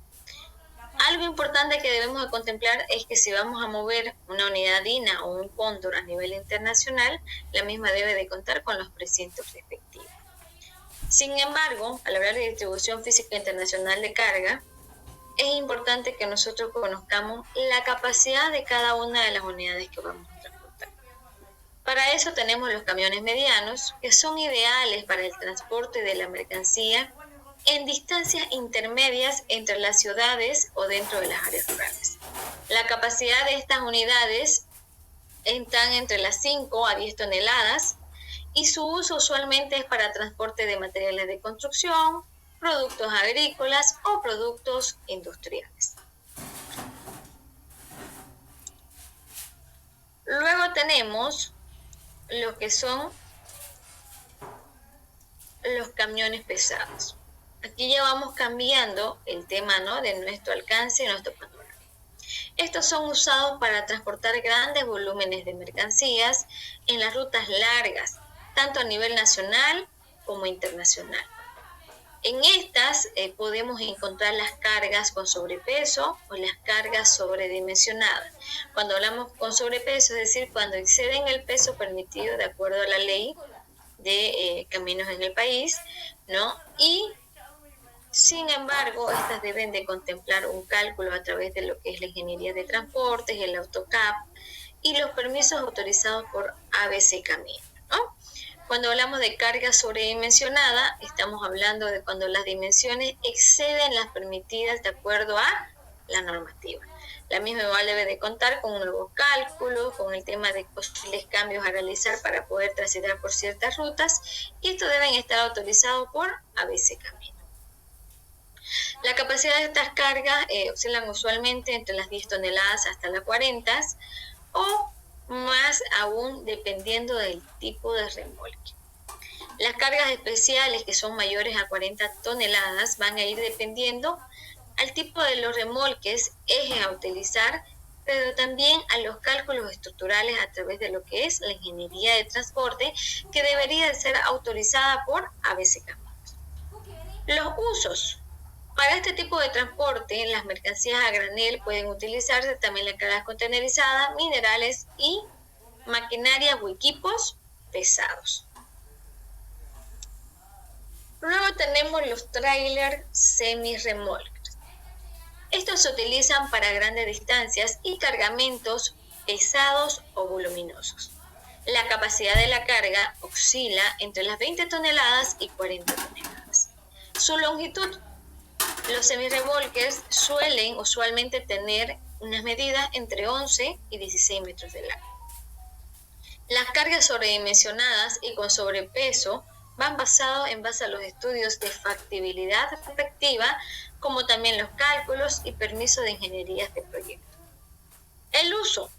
Speaker 1: Algo importante que debemos de contemplar es que si vamos a mover una unidad DINA o un cóndor a nivel internacional, la misma debe de contar con los precintos respectivos. Sin embargo, al hablar de distribución física internacional de carga, es importante que nosotros conozcamos la capacidad de cada una de las unidades que vamos a transportar. Para eso tenemos los camiones medianos, que son ideales para el transporte de la mercancía en distancias intermedias entre las ciudades o dentro de las áreas rurales. La capacidad de estas unidades están entre las 5 a 10 toneladas y su uso usualmente es para transporte de materiales de construcción, productos agrícolas o productos industriales. Luego tenemos lo que son los camiones pesados. Aquí ya vamos cambiando el tema, ¿no?, de nuestro alcance y nuestro panorama. Estos son usados para transportar grandes volúmenes de mercancías en las rutas largas, tanto a nivel nacional como internacional. En estas podemos encontrar las cargas con sobrepeso o las cargas sobredimensionadas. Cuando hablamos con sobrepeso, es decir, cuando exceden el peso permitido de acuerdo a la ley de caminos en el país, ¿no? Y sin embargo, estas deben de contemplar un cálculo a través de lo que es la ingeniería de transportes, el AutoCAP y los permisos autorizados por ABC Camino, ¿no? Cuando hablamos de carga sobredimensionada, estamos hablando de cuando las dimensiones exceden las permitidas de acuerdo a la normativa. La misma igual debe de contar con nuevos cálculos, con el tema de posibles cambios a realizar para poder transitar por ciertas rutas, y estos deben estar autorizados por ABC Camino. La capacidad de estas cargas oscilan usualmente entre las 10 toneladas hasta las 40 o más aún dependiendo del tipo de remolque. Las cargas especiales que son mayores a 40 toneladas van a ir dependiendo al tipo de los remolques, ejes a utilizar, pero también a los cálculos estructurales a través de lo que es la ingeniería de transporte, que debería de ser autorizada por ABC Caminos. Los usos. Para este tipo de transporte, las mercancías a granel pueden utilizarse también las cargas contenerizadas, minerales y maquinaria o equipos pesados. Luego tenemos los trailers semi-remolques. Estos se utilizan para grandes distancias y cargamentos pesados o voluminosos. La capacidad de la carga oscila entre las 20 toneladas y 40 toneladas. Su longitud. Los semirremolques suelen usualmente tener unas medidas entre 11 y 16 metros de largo. Las cargas sobredimensionadas y con sobrepeso van basados en base a los estudios de factibilidad respectiva, como también los cálculos y permisos de ingeniería de proyecto. El uso.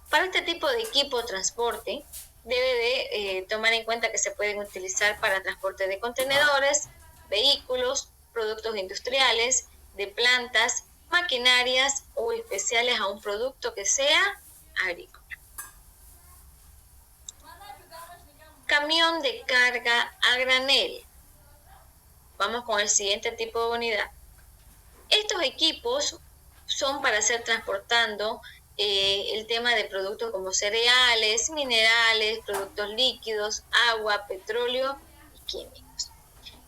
Speaker 1: Para este tipo de equipo de transporte, debe de tomar en cuenta que se pueden utilizar para transporte de contenedores, vehículos, productos industriales, de plantas, maquinarias o especiales a un producto que sea agrícola. Camión de carga a granel. Vamos con el siguiente tipo de unidad. Estos equipos son para ser transportando el tema de productos como cereales, minerales, productos líquidos, agua, petróleo y químicos.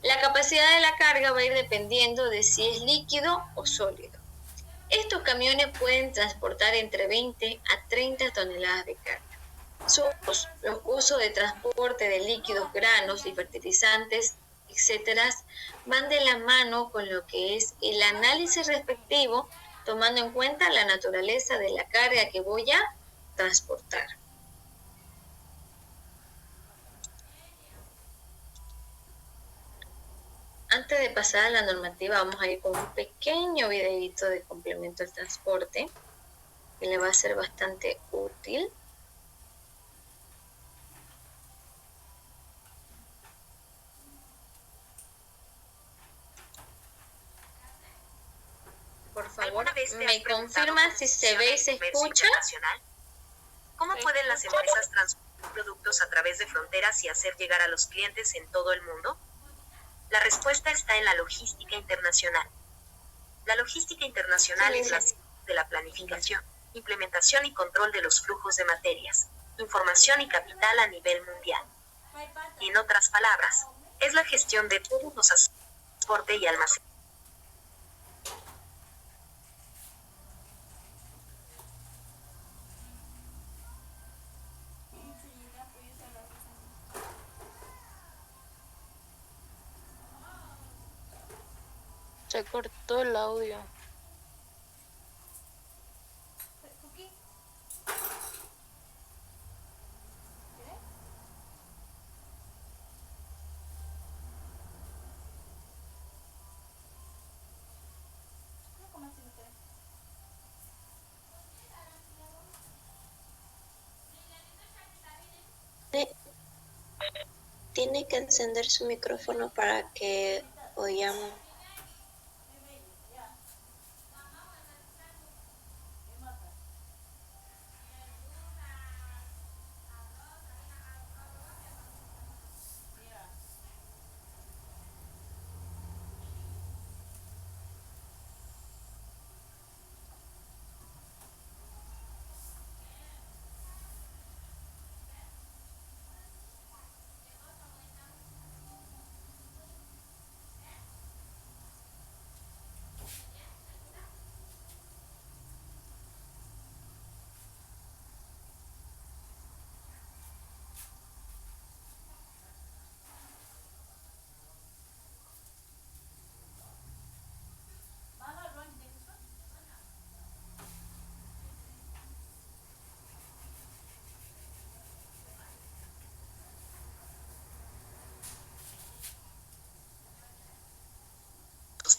Speaker 1: La capacidad de la carga va a ir dependiendo de si es líquido o sólido. Estos camiones pueden transportar entre 20 a 30 toneladas de carga. Los usos de transporte de líquidos, granos y fertilizantes, etcétera, van de la mano con lo que es el análisis respectivo, tomando en cuenta la naturaleza de la carga que voy a transportar. Antes de pasar a la normativa, vamos a ir con un pequeño videito de complemento al transporte, que le va a ser bastante útil. Por favor, me confirma si se ve y se escucha.
Speaker 5: ¿Cómo pueden las empresas transportar productos a través de fronteras y hacer llegar a los clientes en todo el mundo? La respuesta está en la logística internacional. La logística internacional es la ciencia de la planificación, implementación y control de los flujos de materias, información y capital a nivel mundial. En otras palabras, es la gestión de todos los aspectos de transporte y almacenaje.
Speaker 4: Se cortó el audio. Tiene que encender su micrófono para que oigamos.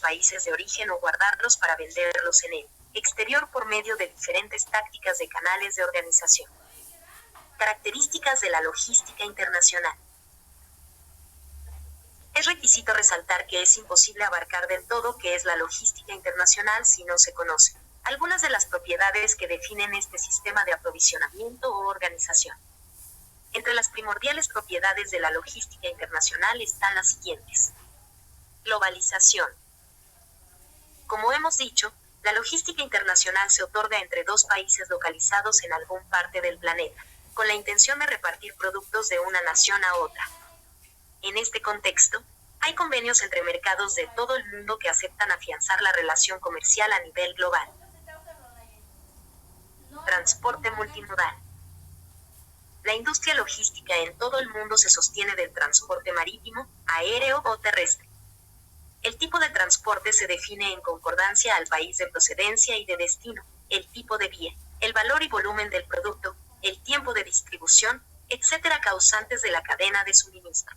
Speaker 5: Países de origen o guardarlos para venderlos en el exterior por medio de diferentes tácticas de canales de organización. Características de la logística internacional. Es requisito resaltar que es imposible abarcar del todo qué es la logística internacional si no se conocen algunas de las propiedades que definen este sistema de aprovisionamiento o organización. Entre las primordiales propiedades de la logística internacional están las siguientes. Globalización. Como hemos dicho, la logística internacional se otorga entre dos países localizados en algún parte del planeta, con la intención de repartir productos de una nación a otra. En este contexto, hay convenios entre mercados de todo el mundo que aceptan afianzar la relación comercial a nivel global. Transporte multimodal. La industria logística en todo el mundo se sostiene del transporte marítimo, aéreo o terrestre. El tipo de transporte se define en concordancia al país de procedencia y de destino, el tipo de bien, el valor y volumen del producto, el tiempo de distribución, etc. causantes de la cadena de suministro.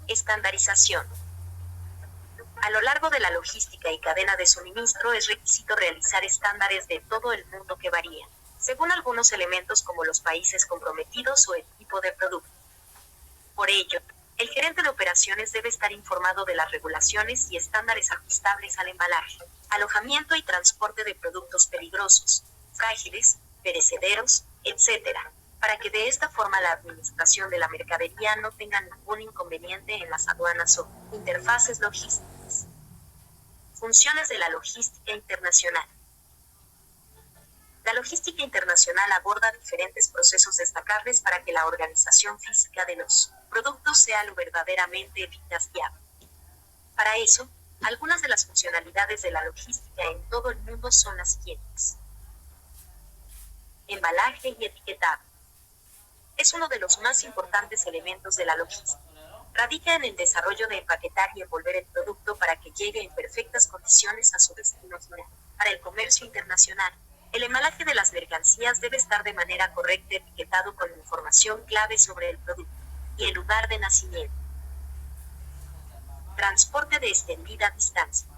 Speaker 5: Estandarización. A lo largo de la logística y cadena de suministro es requisito realizar estándares de todo el mundo que varían, según algunos elementos como los países comprometidos o el tipo de producto. Por ello, el gerente de operaciones debe estar informado de las regulaciones y estándares ajustables al embalaje, alojamiento y transporte de productos peligrosos, frágiles, perecederos, etc., para que de esta forma la administración de la mercadería no tenga ningún inconveniente en las aduanas o interfaces logísticas. Funciones de la logística internacional. La logística internacional aborda diferentes procesos destacables para que la organización física de los productos sea lo verdaderamente eficaz y viable. Para eso, algunas de las funcionalidades de la logística en todo el mundo son las siguientes. Embalaje y etiquetado. Es uno de los más importantes elementos de la logística. Radica en el desarrollo de empaquetar y envolver el producto para que llegue en perfectas condiciones a su destino final. Para el comercio internacional, el embalaje de las mercancías debe estar de manera correcta etiquetado con información clave sobre el producto y el lugar de nacimiento. Transporte de extendida distancia.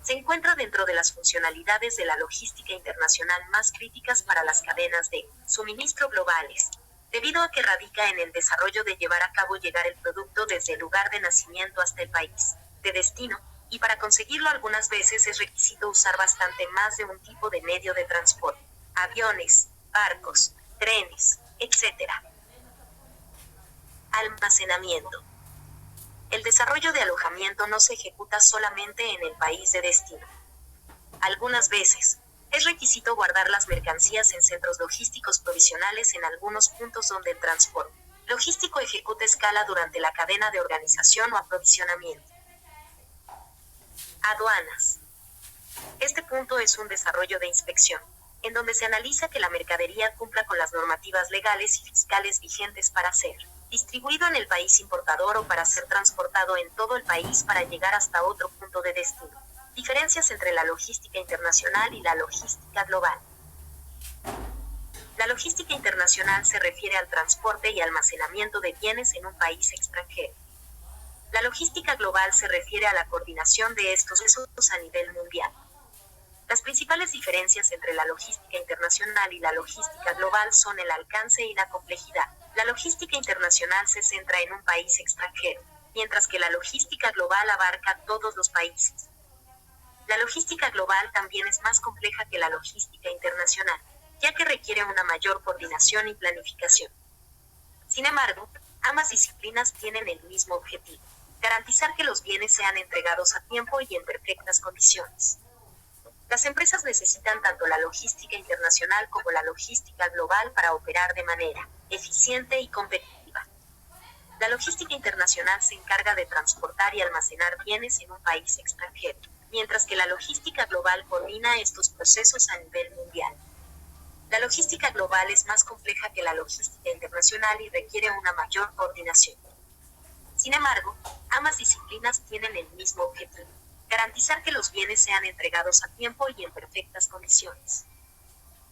Speaker 5: Se encuentra dentro de las funcionalidades de la logística internacional más críticas para las cadenas de suministro globales, debido a que radica en el desarrollo de llevar a cabo llegar el producto desde el lugar de nacimiento hasta el país de destino, y para conseguirlo algunas veces es requisito usar bastante más de un tipo de medio de transporte, aviones, barcos, trenes, etc. Almacenamiento. El desarrollo de alojamiento no se ejecuta solamente en el país de destino. Algunas veces, es requisito guardar las mercancías en centros logísticos provisionales en algunos puntos donde el transporte logístico ejecuta escala durante la cadena de organización o aprovisionamiento. Aduanas. Este punto es un desarrollo de inspección, en donde se analiza que la mercadería cumpla con las normativas legales y fiscales vigentes para ser distribuido en el país importador o para ser transportado en todo el país para llegar hasta otro punto de destino. Diferencias entre la logística internacional y la logística global. La logística internacional se refiere al transporte y almacenamiento de bienes en un país extranjero. La logística global se refiere a la coordinación de estos procesos a nivel mundial. Las principales diferencias entre la logística internacional y la logística global son el alcance y la complejidad. La logística internacional se centra en un país extranjero, mientras que la logística global abarca todos los países. La logística global también es más compleja que la logística internacional, ya que requiere una mayor coordinación y planificación. Sin embargo, ambas disciplinas tienen el mismo objetivo: garantizar que los bienes sean entregados a tiempo y en perfectas condiciones. Las empresas necesitan tanto la logística internacional como la logística global para operar de manera eficiente y competitiva. La logística internacional se encarga de transportar y almacenar bienes en un país extranjero, mientras que la logística global coordina estos procesos a nivel mundial. La logística global es más compleja que la logística internacional y requiere una mayor coordinación. Sin embargo, ambas disciplinas tienen el mismo objetivo: garantizar que los bienes sean entregados a tiempo y en perfectas condiciones.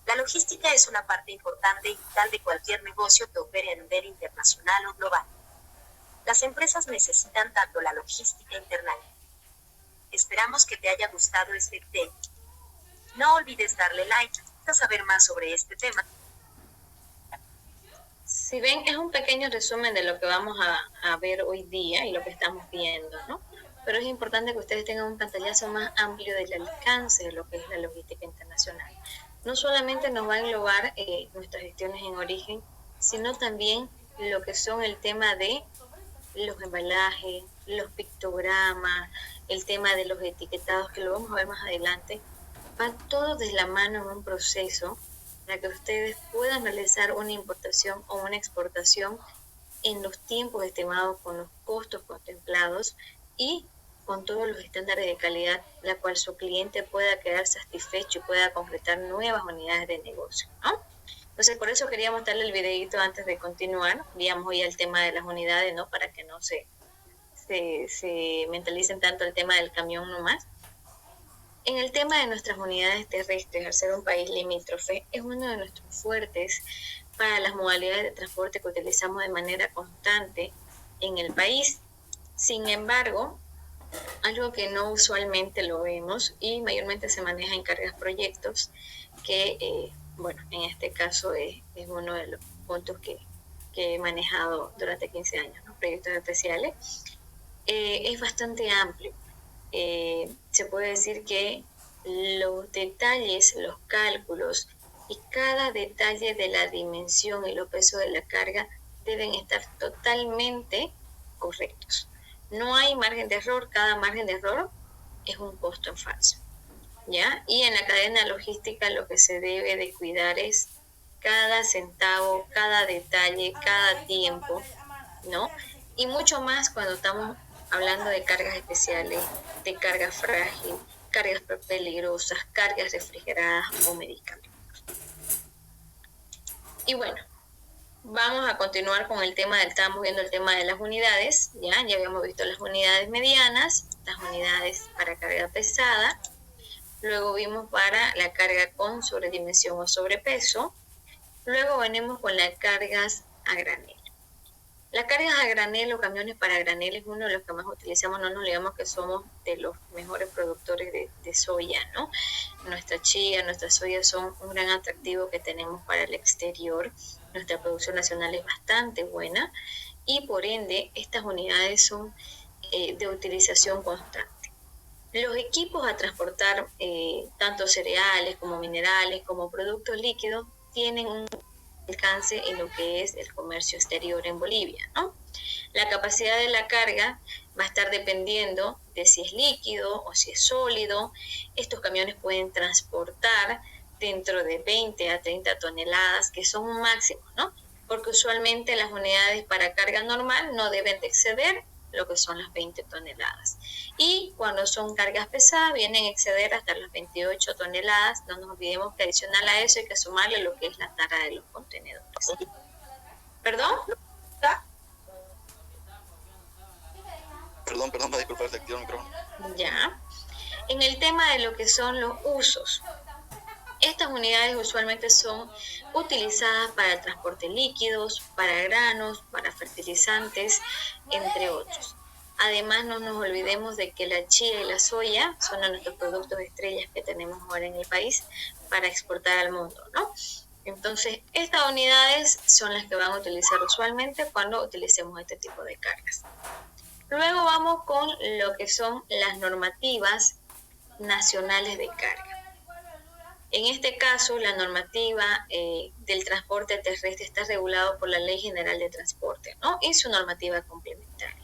Speaker 5: La logística es una parte importante y vital de cualquier negocio que opere a nivel internacional o global. Las empresas necesitan tanto la logística interna. Esperamos que te haya gustado este tema. No olvides darle like para saber más sobre este tema.
Speaker 1: Si ven, es un pequeño resumen de lo que vamos a ver hoy día y lo que estamos viendo, ¿no? Pero es importante que ustedes tengan un pantallazo más amplio del alcance de lo que es la logística internacional. No solamente nos va a englobar nuestras gestiones en origen, sino también lo que son el tema de los embalajes, los pictogramas, el tema de los etiquetados, que lo vamos a ver más adelante. Va todo de la mano en un proceso para que ustedes puedan realizar una importación o una exportación en los tiempos estimados, con los costos contemplados y con todos los estándares de calidad, la cual su cliente pueda quedar satisfecho y pueda concretar nuevas unidades de negocio, ¿no? Entonces, por eso queríamos darle el videito antes de continuar. Veamos hoy el tema de las unidades, ¿no? Para que no se mentalicen tanto el tema del camión nomás. En el tema de nuestras unidades terrestres, al ser un país limítrofe, es uno de nuestros fuertes para las modalidades de transporte que utilizamos de manera constante en el país. Sin embargo, algo que no usualmente lo vemos y mayormente se maneja en cargas proyectos, que bueno, en este caso es uno de los puntos que he manejado durante 15 años, ¿no? Proyectos especiales. Es bastante amplio. Se puede decir que los detalles, los cálculos y cada detalle de la dimensión y los pesos de la carga deben estar totalmente correctos. No hay margen de error, cada margen de error es un costo en falso, ¿ya? Y en la cadena logística lo que se debe de cuidar es cada centavo, cada detalle, cada tiempo, ¿no? Y mucho más cuando estamos hablando de cargas especiales, de carga frágil, cargas peligrosas, cargas refrigeradas o medicamentos. Y bueno, vamos a continuar con el tema estamos viendo el tema de las unidades, ya habíamos visto las unidades medianas, las unidades para carga pesada, luego vimos para la carga con sobredimensión o sobrepeso, luego venimos con las cargas a granel. Las cargas a granel o camiones para granel es uno de los que más utilizamos, no nos digamos que somos de los mejores productores de soya, ¿no? Nuestra chía, nuestra soya son un gran atractivo que tenemos para el exterior, nuestra producción nacional es bastante buena y por ende estas unidades son de utilización constante. Los equipos a transportar tanto cereales como minerales como productos líquidos tienen un alcance en lo que es el comercio exterior en Bolivia, ¿no? La capacidad de la carga va a estar dependiendo de si es líquido o si es sólido. Estos camiones pueden transportar dentro de 20 a 30 toneladas, que son un máximo, ¿no? Porque usualmente las unidades para carga normal no deben de exceder lo que son las 20 toneladas. Y cuando son cargas pesadas vienen a exceder hasta las 28 toneladas. No nos olvidemos que adicional a eso hay que sumarle lo que es la tara de los contenedores. ¿Perdón?
Speaker 6: Perdón, me disculpa, se activó el micrófono.
Speaker 1: Ya. En el tema de lo que son los usos, estas unidades usualmente son utilizadas para el transporte de líquidos, para granos, para fertilizantes, entre otros. Además, no nos olvidemos de que la chía y la soya son nuestros productos estrellas que tenemos ahora en el país para exportar al mundo, ¿no? Entonces, estas unidades son las que van a utilizar usualmente cuando utilicemos este tipo de cargas. Luego vamos con lo que son las normativas nacionales de carga. En este caso, la normativa del transporte terrestre está regulado por la Ley General de Transporte, ¿no? Y su normativa complementaria.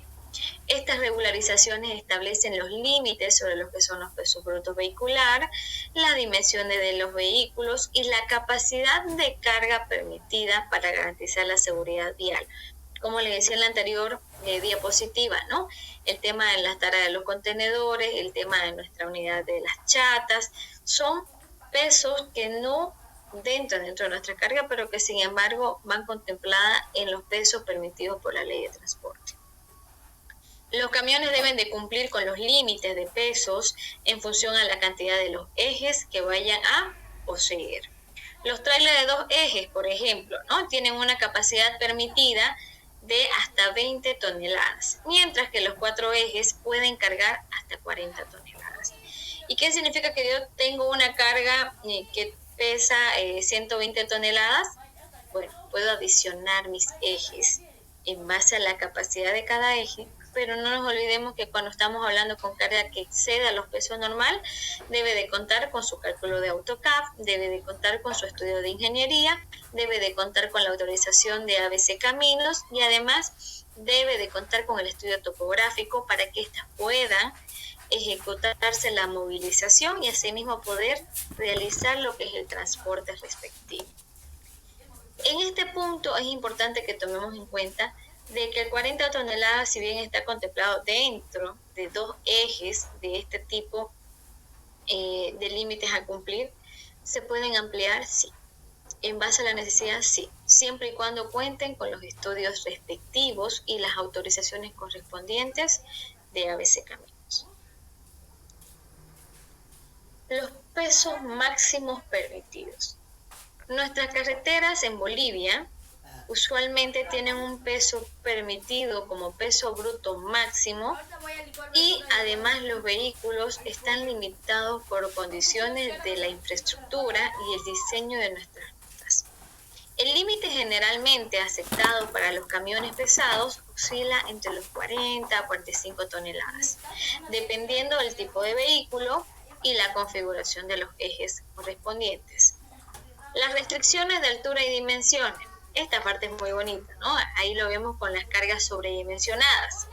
Speaker 1: Estas regularizaciones establecen los límites sobre lo que son los pesos brutos vehicular, las dimensiones de los vehículos y la capacidad de carga permitida para garantizar la seguridad vial. Como les decía en la anterior diapositiva, ¿no? El tema de las taras de los contenedores, el tema de nuestra unidad de las chatas, son pesos que no dentro de nuestra carga, pero que sin embargo van contempladas en los pesos permitidos por la ley de transporte. Los camiones deben de cumplir con los límites de pesos en función a la cantidad de los ejes que vayan a poseer. Los trailers de 2 ejes, por ejemplo, ¿no? Tienen una capacidad permitida de hasta 20 toneladas, mientras que los 4 ejes pueden cargar hasta 40 toneladas. ¿Y qué significa que yo tengo una carga que pesa 120 toneladas? Bueno, puedo adicionar mis ejes en base a la capacidad de cada eje, pero no nos olvidemos que cuando estamos hablando con carga que exceda los pesos normal, debe de contar con su cálculo de AutoCAD, debe de contar con su estudio de ingeniería, debe de contar con la autorización de ABC Caminos y además debe de contar con el estudio topográfico para que éstas puedan ejecutarse la movilización y asimismo poder realizar lo que es el transporte respectivo. En este punto es importante que tomemos en cuenta de que el 40 toneladas, si bien está contemplado dentro de 2 ejes de este tipo de límites a cumplir, ¿se pueden ampliar? Sí. En base a la necesidad, sí. Siempre y cuando cuenten con los estudios respectivos y las autorizaciones correspondientes de ABC Caminos. Los pesos máximos permitidos. Nuestras carreteras en Bolivia usualmente tienen un peso permitido como peso bruto máximo y además los vehículos están limitados por condiciones de la infraestructura y el diseño de nuestras rutas. El límite generalmente aceptado para los camiones pesados oscila entre los 40 a 45 toneladas, dependiendo del tipo de vehículo y la configuración de los ejes correspondientes. Las restricciones de altura y dimensiones. Esta parte es muy bonita, ¿no? Ahí lo vemos con las cargas sobredimensionadas.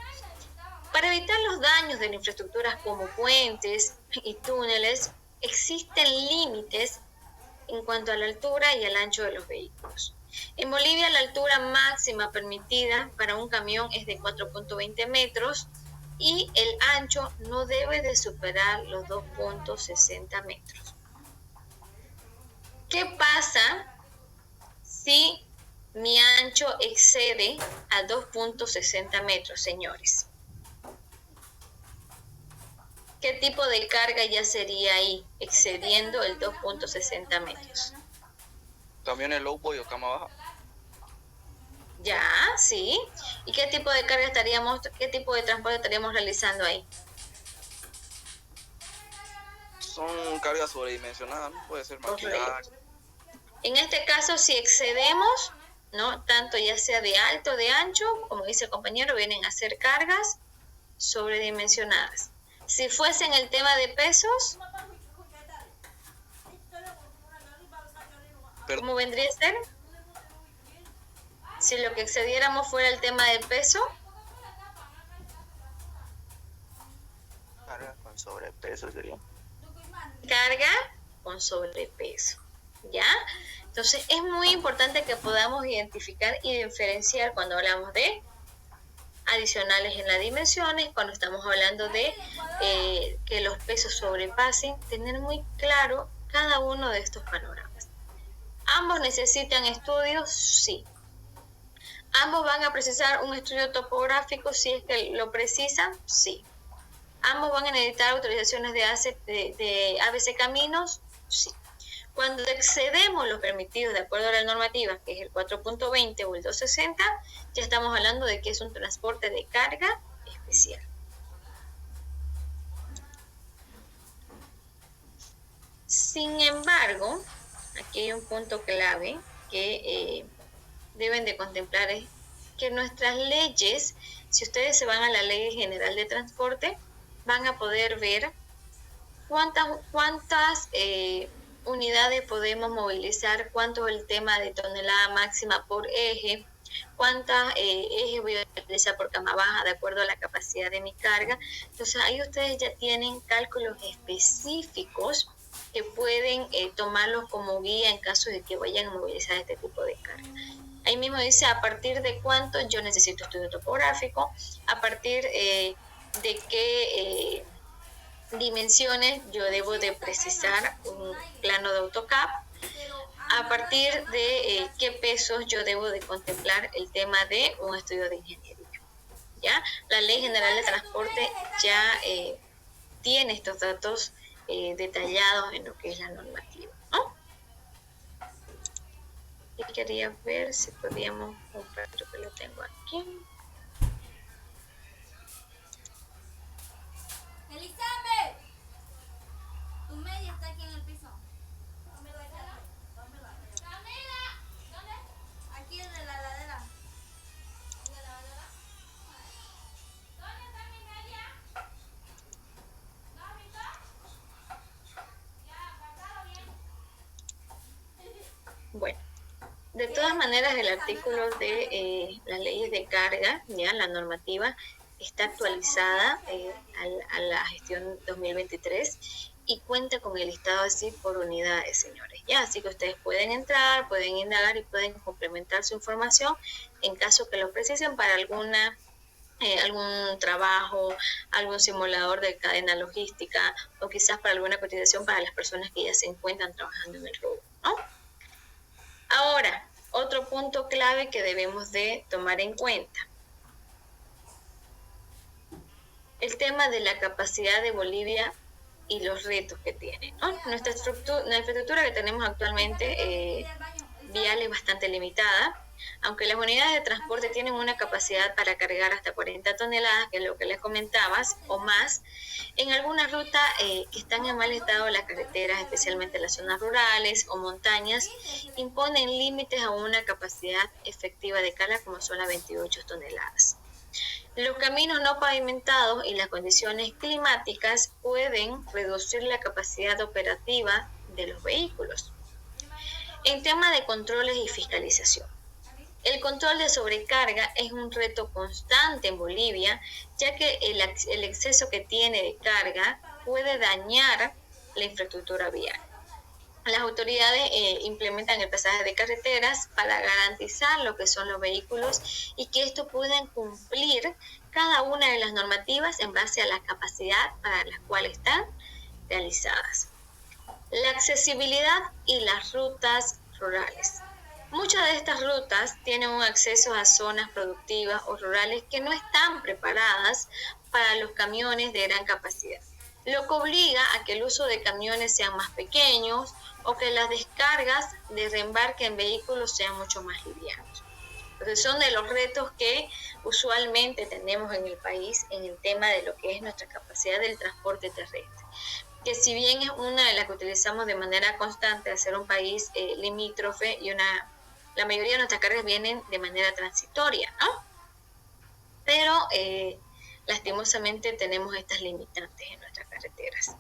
Speaker 1: Para evitar los daños de las infraestructuras como puentes y túneles, existen límites en cuanto a la altura y al ancho de los vehículos. En Bolivia, la altura máxima permitida para un camión es de 4.20 metros y el ancho no debe de superar los 2.60 metros. ¿Qué pasa si mi ancho excede a 2.60 metros, señores? ¿Qué tipo de carga ya sería ahí, excediendo el 2.60 metros?
Speaker 6: Camiones low boy o cama baja.
Speaker 1: Ya, sí. ¿Y qué tipo de carga qué tipo de transporte estaríamos realizando ahí?
Speaker 6: Son cargas sobredimensionadas, ¿no? Puede ser maquilaje.
Speaker 1: En este caso, si excedemos, ¿no? Tanto ya sea de alto, de ancho, como dice el compañero, vienen a ser cargas sobredimensionadas. Si fuese en el tema de pesos, ¿cómo vendría a ser? Si lo que excediéramos fuera el tema del peso.
Speaker 6: Carga con sobrepeso sería.
Speaker 1: Carga con sobrepeso, ¿ya? Entonces es muy importante que podamos identificar y diferenciar cuando hablamos de adicionales en las dimensiones, cuando estamos hablando de que los pesos sobrepasen, tener muy claro cada uno de estos panoramas. ¿Ambos necesitan estudios? Sí. ¿Ambos van a precisar un estudio topográfico si es que lo precisan? Sí. ¿Ambos van a necesitar autorizaciones de ABC Caminos? Sí. Cuando excedemos los permitidos de acuerdo a la normativa, que es el 4.20 o el 260, ya estamos hablando de que es un transporte de carga especial. Sin embargo, aquí hay un punto clave que deben de contemplar, es que nuestras leyes, si ustedes se van a la Ley General de Transporte, van a poder ver cuántas unidades podemos movilizar, cuánto es el tema de tonelada máxima por eje, cuántas ejes voy a utilizar por cama baja de acuerdo a la capacidad de mi carga. Entonces ahí ustedes ya tienen cálculos específicos que pueden tomarlos como guía en caso de que vayan a movilizar este tipo de carga. Ahí mismo dice a partir de cuánto yo necesito estudio topográfico, a partir de qué dimensiones yo debo de precisar un plano de AutoCAD, a partir de qué pesos yo debo de contemplar el tema de un estudio de ingeniería. ¿Ya? La Ley General de Transporte ya tiene estos datos detallados en lo que es la normativa, ¿no? Y quería ver si podíamos comprar, creo que lo tengo aquí.
Speaker 7: Elizabeth, tu media está aquí en el piso. Camila, ¿dónde? Aquí en la ladera. ¿En la ladera? ¿Dónde está mi media? ¿No has visto? Ya, guardado bien.
Speaker 1: Bueno, de todas maneras el artículo de las leyes de carga, ya la normativa, está actualizada a la gestión 2023 y cuenta con el listado así por unidades, señores. Ya, así que ustedes pueden entrar, pueden indagar y pueden complementar su información en caso que lo precisen para algún trabajo, algún simulador de cadena logística o quizás para alguna cotización para las personas que ya se encuentran trabajando en el rubro, ¿no? Ahora, otro punto clave que debemos de tomar en cuenta. El tema de la capacidad de Bolivia y los retos que tiene, ¿no? La infraestructura que tenemos actualmente vial es bastante limitada, Aunque las unidades de transporte tienen una capacidad para cargar hasta 40 toneladas, que es lo que les comentabas, o más, en algunas rutas que están en mal estado las carreteras, especialmente en las zonas rurales o montañas, imponen límites a una capacidad efectiva de carga como son las 28 toneladas. Los caminos no pavimentados y las condiciones climáticas pueden reducir la capacidad operativa de los vehículos. En tema de controles y fiscalización. El control de sobrecarga es un reto constante en Bolivia, ya que el exceso que tiene de carga puede dañar la infraestructura vial. Las autoridades implementan el pasaje de carreteras para garantizar lo que son los vehículos y que estos puedan cumplir cada una de las normativas en base a la capacidad para las cuales están realizadas. La accesibilidad y las rutas rurales. Muchas de estas rutas tienen un acceso a zonas productivas o rurales que no están preparadas para los camiones de gran capacidad, lo que obliga a que el uso de camiones sean más pequeños o que las descargas de reembarque en vehículos sean mucho más livianos. Entonces son de los retos que usualmente tenemos en el país en el tema de lo que es nuestra capacidad del transporte terrestre, que si bien es una de las que utilizamos de manera constante al ser un país limítrofe y la mayoría de nuestras cargas vienen de manera transitoria, ¿no? Pero lastimosamente tenemos estas limitantes en nuestras carreteras.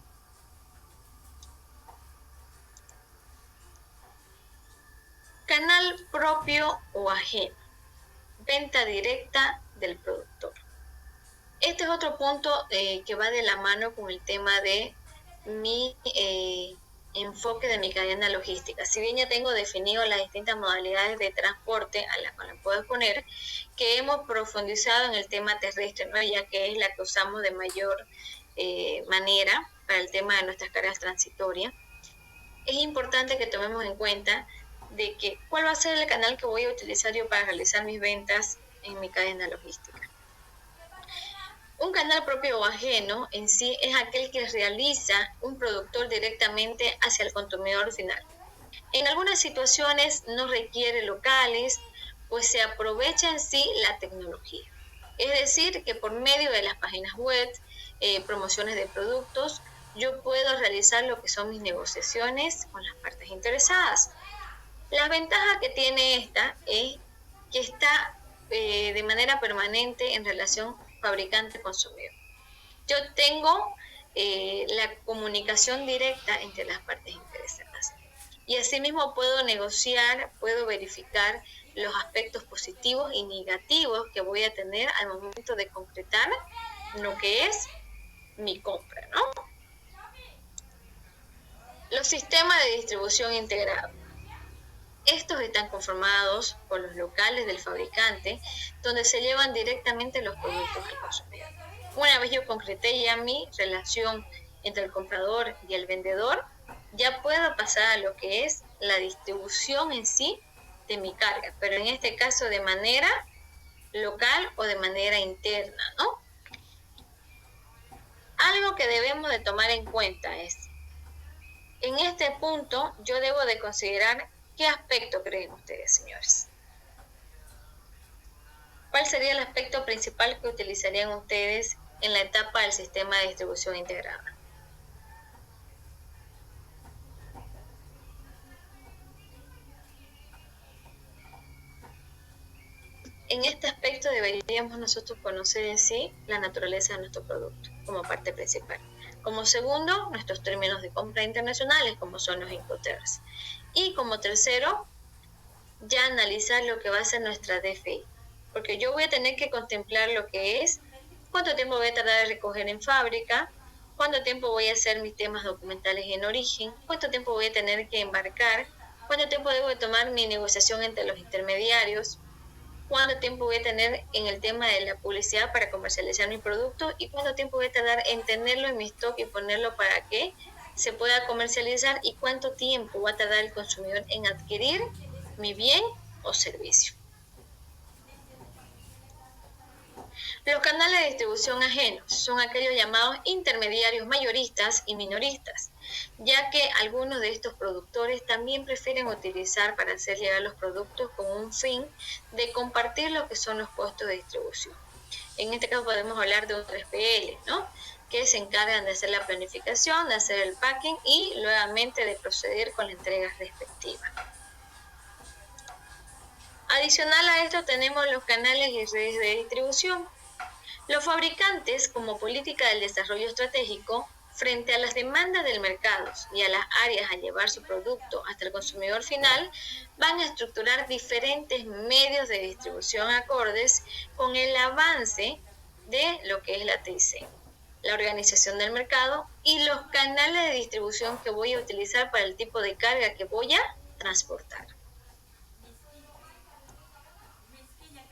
Speaker 1: Canal propio o ajeno. Venta directa del productor. Este es otro punto que va de la mano con el tema de mi enfoque de mi cadena logística. Si bien ya tengo definido las distintas modalidades de transporte a las cuales puedo exponer, que hemos profundizado en el tema terrestre, ¿no? Ya que es la que usamos de mayor manera para el tema de nuestras cargas transitorias, es importante que tomemos en cuenta de que cuál va a ser el canal que voy a utilizar yo para realizar mis ventas en mi cadena logística. Un canal propio o ajeno en sí es aquel que realiza un productor directamente hacia el consumidor final. En algunas situaciones no requiere locales, pues se aprovecha en sí la tecnología. Es decir, que por medio de las páginas web, promociones de productos, yo puedo realizar lo que son mis negociaciones con las partes interesadas. La ventaja que tiene esta es que está de manera permanente en relación fabricante-consumidor. Yo tengo la comunicación directa entre las partes interesadas y asimismo puedo negociar, puedo verificar los aspectos positivos y negativos que voy a tener al momento de concretar lo que es mi compra, ¿no? Los sistemas de distribución integrados. Estos están conformados por los locales del fabricante, donde se llevan directamente los productos al consumidor. Una vez yo concreté ya mi relación entre el comprador y el vendedor, ya puedo pasar a lo que es la distribución en sí de mi carga, pero en este caso de manera local o de manera interna, ¿no? Algo que debemos de tomar en cuenta es, en este punto yo debo de considerar ¿qué aspecto creen ustedes, señores? ¿Cuál sería el aspecto principal que utilizarían ustedes en la etapa del sistema de distribución integrada? En este aspecto deberíamos nosotros conocer en sí la naturaleza de nuestro producto como parte principal. Como segundo, nuestros términos de compra internacionales, como son los Incoterms. Y como tercero, ya analizar lo que va a ser nuestra DFI. Porque yo voy a tener que contemplar lo que es cuánto tiempo voy a tardar en recoger en fábrica, cuánto tiempo voy a hacer mis temas documentales en origen, cuánto tiempo voy a tener que embarcar, cuánto tiempo debo de tomar mi negociación entre los intermediarios, cuánto tiempo voy a tener en el tema de la publicidad para comercializar mi producto y cuánto tiempo voy a tardar en tenerlo en mi stock y ponerlo para que se pueda comercializar y cuánto tiempo va a tardar el consumidor en adquirir mi bien o servicio. Los canales de distribución ajenos son aquellos llamados intermediarios mayoristas y minoristas, ya que algunos de estos productores también prefieren utilizar para hacer llegar los productos con un fin de compartir lo que son los costos de distribución. En este caso podemos hablar de un 3PL, ¿no?, que se encargan de hacer la planificación, de hacer el packing y nuevamente de proceder con la entrega respectiva. Adicional a esto tenemos los canales y redes de distribución. Los fabricantes, como política del desarrollo estratégico, frente a las demandas del mercado y a las áreas a llevar su producto hasta el consumidor final, van a estructurar diferentes medios de distribución acordes con el avance de lo que es la TIC, la organización del mercado y los canales de distribución que voy a utilizar para el tipo de carga que voy a transportar.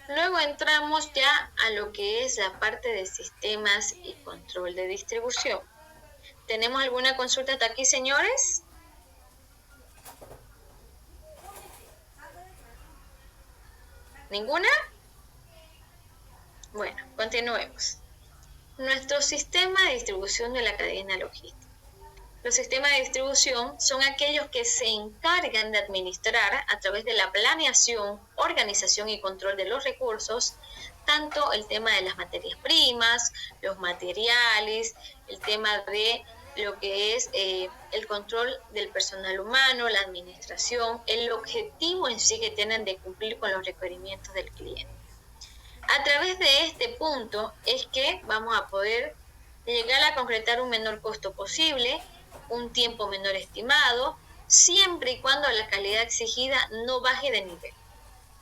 Speaker 1: Luego entramos ya a lo que es la parte de sistemas y control de distribución. ¿Tenemos alguna consulta hasta aquí, señores? ¿Ninguna? Bueno, continuemos. Nuestro sistema de distribución de la cadena logística. Los sistemas de distribución son aquellos que se encargan de administrar a través de la planeación, organización y control de los recursos, tanto el tema de las materias primas, los materiales, el tema de lo que es el control del personal humano, la administración, el objetivo en sí que tienen de cumplir con los requerimientos del cliente. A través de este punto es que vamos a poder llegar a concretar un menor costo posible, un tiempo menor estimado, siempre y cuando la calidad exigida no baje de nivel.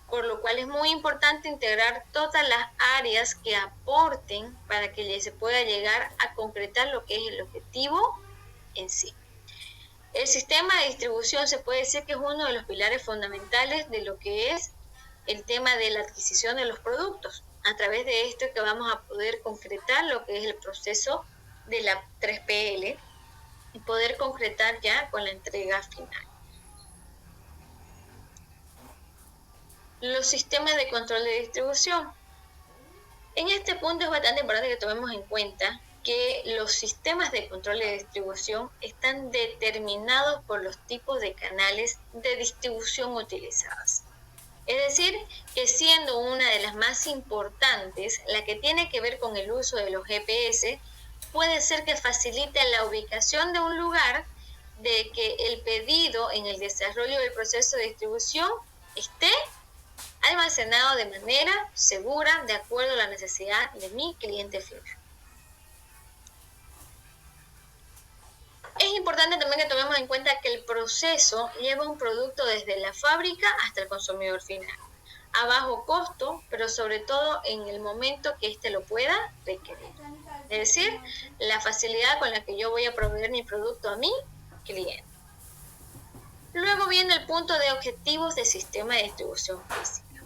Speaker 1: Por lo cual es muy importante integrar todas las áreas que aporten para que se pueda llegar a concretar lo que es el objetivo en sí. El sistema de distribución se puede decir que es uno de los pilares fundamentales de lo que es el tema de la adquisición de los productos. A través de esto es que vamos a poder concretar lo que es el proceso de la 3PL y poder concretar ya con la entrega final. Los sistemas de control de distribución. En este punto es bastante importante que tomemos en cuenta que los sistemas de control de distribución están determinados por los tipos de canales de distribución utilizados. Es decir, que siendo una de las más importantes, la que tiene que ver con el uso de los GPS, puede ser que facilite la ubicación de un lugar, de que el pedido en el desarrollo del proceso de distribución esté almacenado de manera segura, de acuerdo a la necesidad de mi cliente final. Es importante también que tomemos en cuenta que el proceso lleva un producto desde la fábrica hasta el consumidor final, a bajo costo, pero sobre todo en el momento que éste lo pueda requerir. Es decir, la facilidad con la que yo voy a proveer mi producto a mi cliente. Luego viene el punto de objetivos del sistema de distribución física.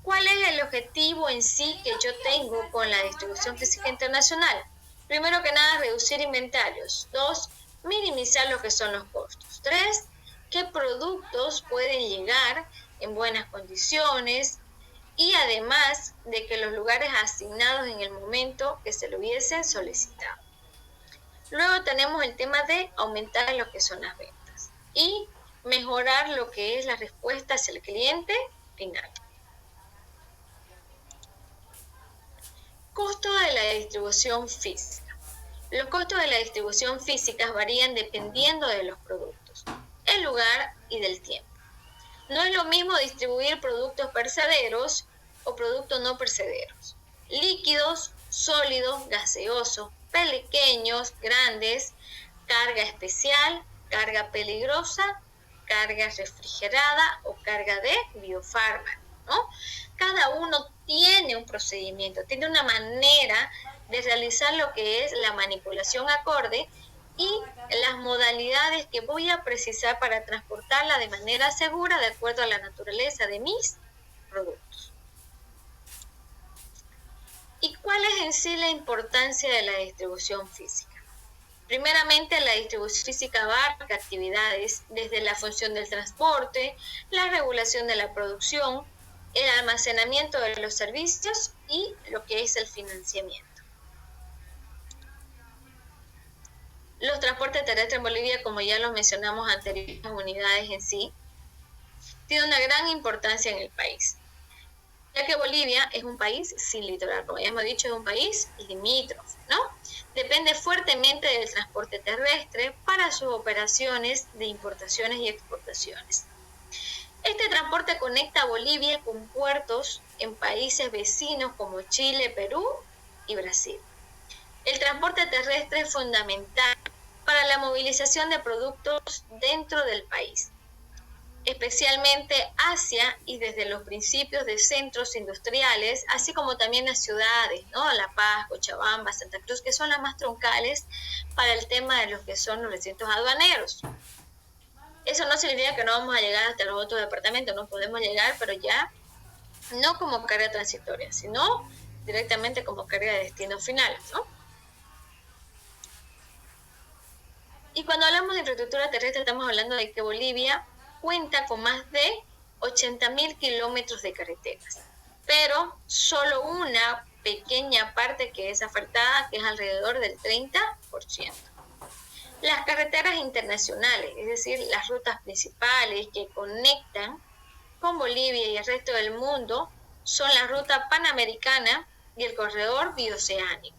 Speaker 1: ¿Cuál es el objetivo en sí que yo tengo con la distribución física internacional? Primero que nada, reducir inventarios. 2, minimizar lo que son los costos. 3, qué productos pueden llegar en buenas condiciones y además de que los lugares asignados en el momento que se lo hubiesen solicitado. Luego tenemos el tema de aumentar lo que son las ventas y mejorar lo que es la respuesta hacia el cliente final. Costo de la distribución física. Los costos de la distribución física varían dependiendo de los productos, el lugar y del tiempo. No es lo mismo distribuir productos perecederos o productos no perecederos, líquidos, sólidos, gaseosos, pequeños, grandes, carga especial, carga peligrosa, carga refrigerada o carga de biofármaco, ¿no? Cada uno tiene un procedimiento, tiene una manera de realizar lo que es la manipulación acorde y las modalidades que voy a precisar para transportarla de manera segura de acuerdo a la naturaleza de mis productos. ¿Y cuál es en sí la importancia de la distribución física? Primeramente, la distribución física abarca actividades desde la función del transporte, la regulación de la producción, el almacenamiento de los servicios y lo que es el financiamiento. Los transportes terrestres en Bolivia, como ya lo mencionamos anteriormente, las unidades en sí, tienen una gran importancia en el país, ya que Bolivia es un país sin litoral, como ya hemos dicho, es un país limítrofe, ¿no? Depende fuertemente del transporte terrestre para sus operaciones de importaciones y exportaciones. Este transporte conecta a Bolivia con puertos en países vecinos como Chile, Perú y Brasil. El transporte terrestre es fundamental para la movilización de productos dentro del país, especialmente hacia y desde los principios de centros industriales, así como también las ciudades, ¿no? La Paz, Cochabamba, Santa Cruz, que son las más troncales para el tema de los que son los recintos aduaneros. Eso no significa que no vamos a llegar hasta los otros departamentos, no podemos llegar, pero ya no como carga transitoria, sino directamente como carga de destino final, ¿no? Y cuando hablamos de infraestructura terrestre estamos hablando de que Bolivia cuenta con más de 80.000 kilómetros de carreteras, pero solo una pequeña parte que es asfaltada, que es alrededor del 30%. Las carreteras internacionales, es decir, las rutas principales que conectan con Bolivia y el resto del mundo, son la ruta panamericana y el corredor bioceánico,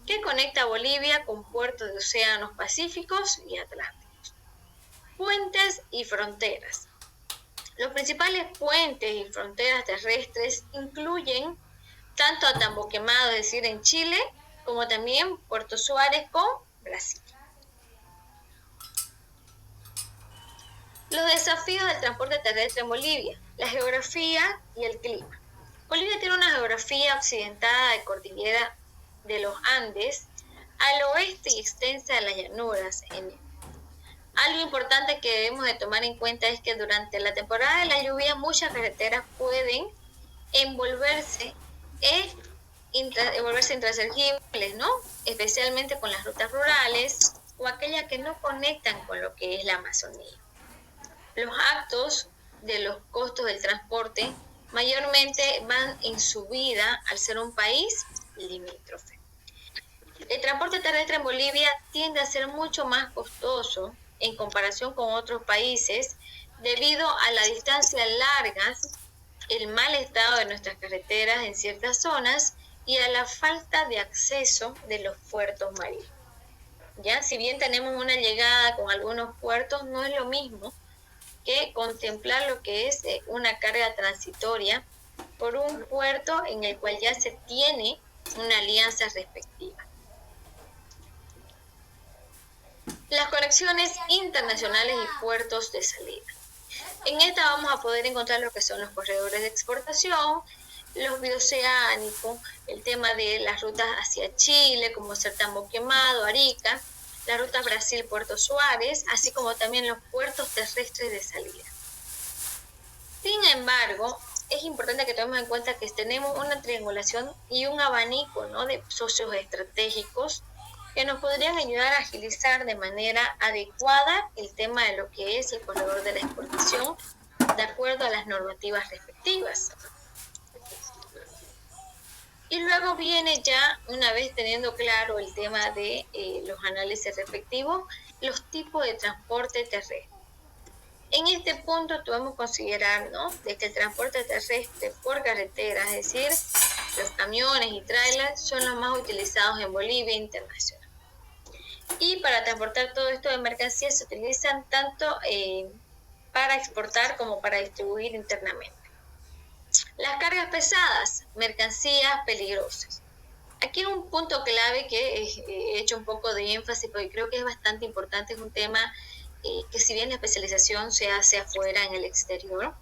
Speaker 1: que conecta a Bolivia con puertos de océanos pacíficos y atlánticos. Puentes y fronteras. Los principales puentes y fronteras terrestres incluyen tanto a Tambo Quemado, es decir, en Chile, como también Puerto Suárez con Brasil. Los desafíos del transporte terrestre en Bolivia, la geografía y el clima. Bolivia tiene una geografía accidentada de cordillera de los Andes al oeste y extensa de las llanuras. Algo importante que debemos de tomar en cuenta es que durante la temporada de la lluvia muchas carreteras pueden envolverse intransferibles, ¿no? Especialmente con las rutas rurales o aquellas que no conectan con lo que es la Amazonía. Los actos de los costos del transporte mayormente van en subida al ser un país limítrofe. El transporte terrestre en Bolivia tiende a ser mucho más costoso en comparación con otros países debido a las distancias largas, el mal estado de nuestras carreteras en ciertas zonas y a la falta de acceso de los puertos marítimos. Ya, si bien tenemos una llegada con algunos puertos, no es lo mismo que contemplar lo que es una carga transitoria por un puerto en el cual ya se tiene una alianza respectiva. Las conexiones internacionales y puertos de salida. En esta vamos a poder encontrar lo que son los corredores de exportación, los bioceánicos, el tema de las rutas hacia Chile, como ser Tambo Quemado, Arica, la ruta Brasil-Puerto Suárez, así como también los puertos terrestres de salida. Sin embargo, es importante que tomemos en cuenta que tenemos una triangulación y un abanico, ¿no?, de socios estratégicos que nos podrían ayudar a agilizar de manera adecuada el tema de lo que es el corredor de la exportación de acuerdo a las normativas respectivas. Y luego viene ya, una vez teniendo claro el tema de los análisis respectivos, los tipos de transporte terrestre. En este punto debemos considerar, ¿no?, de que el transporte terrestre por carretera, es decir, los camiones y trailers, son los más utilizados en Bolivia internacional. Y para transportar todo esto de mercancías se utilizan tanto para exportar como para distribuir internamente. Las cargas pesadas, mercancías peligrosas. Aquí un punto clave que he hecho un poco de énfasis porque creo que es bastante importante, es un tema que si bien la especialización se hace afuera en el exterior,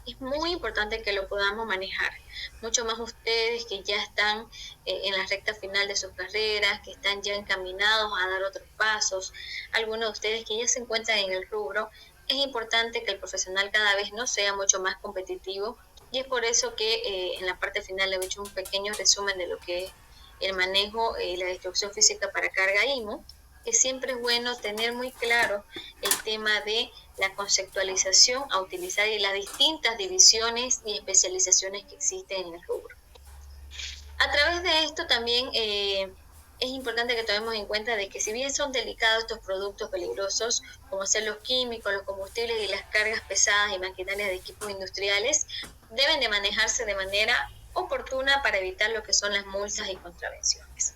Speaker 1: es muy importante que lo podamos manejar, mucho más ustedes que ya están en la recta final de sus carreras, que están ya encaminados a dar otros pasos, algunos de ustedes que ya se encuentran en el rubro. Es importante que el profesional cada vez no sea mucho más competitivo y es por eso que en la parte final le he hecho un pequeño resumen de lo que es el manejo y la destrucción física para carga IMU, que siempre es bueno tener muy claro el tema de la conceptualización a utilizar y las distintas divisiones y especializaciones que existen en el rubro. A través de esto también es importante que tomemos en cuenta de que si bien son delicados estos productos peligrosos, como ser los químicos, los combustibles y las cargas pesadas y maquinarias de equipos industriales, deben de manejarse de manera oportuna para evitar lo que son las multas y contravenciones.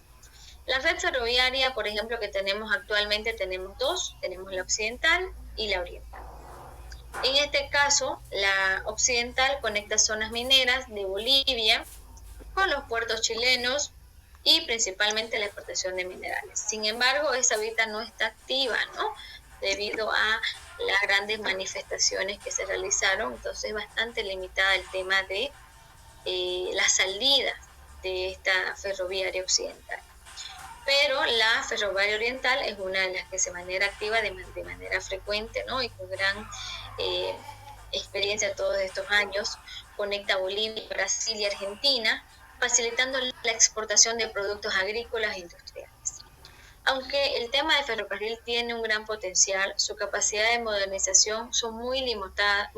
Speaker 1: La red ferroviaria, por ejemplo, que tenemos actualmente, tenemos dos, tenemos la occidental y la oriental. En este caso, la occidental conecta zonas mineras de Bolivia con los puertos chilenos y principalmente la exportación de minerales. Sin embargo, esa ahorita no está activa, ¿no? Debido a las grandes manifestaciones que se realizaron, entonces es bastante limitada el tema de la salida de esta ferroviaria occidental. Pero la ferroviaria oriental es una de las que se manera activa de manera frecuente, ¿no? Y con gran experiencia todos estos años, conecta Bolivia, Brasil y Argentina, facilitando la exportación de productos agrícolas e industriales. Aunque el tema de ferrocarril tiene un gran potencial, su capacidad de modernización son muy limitadas,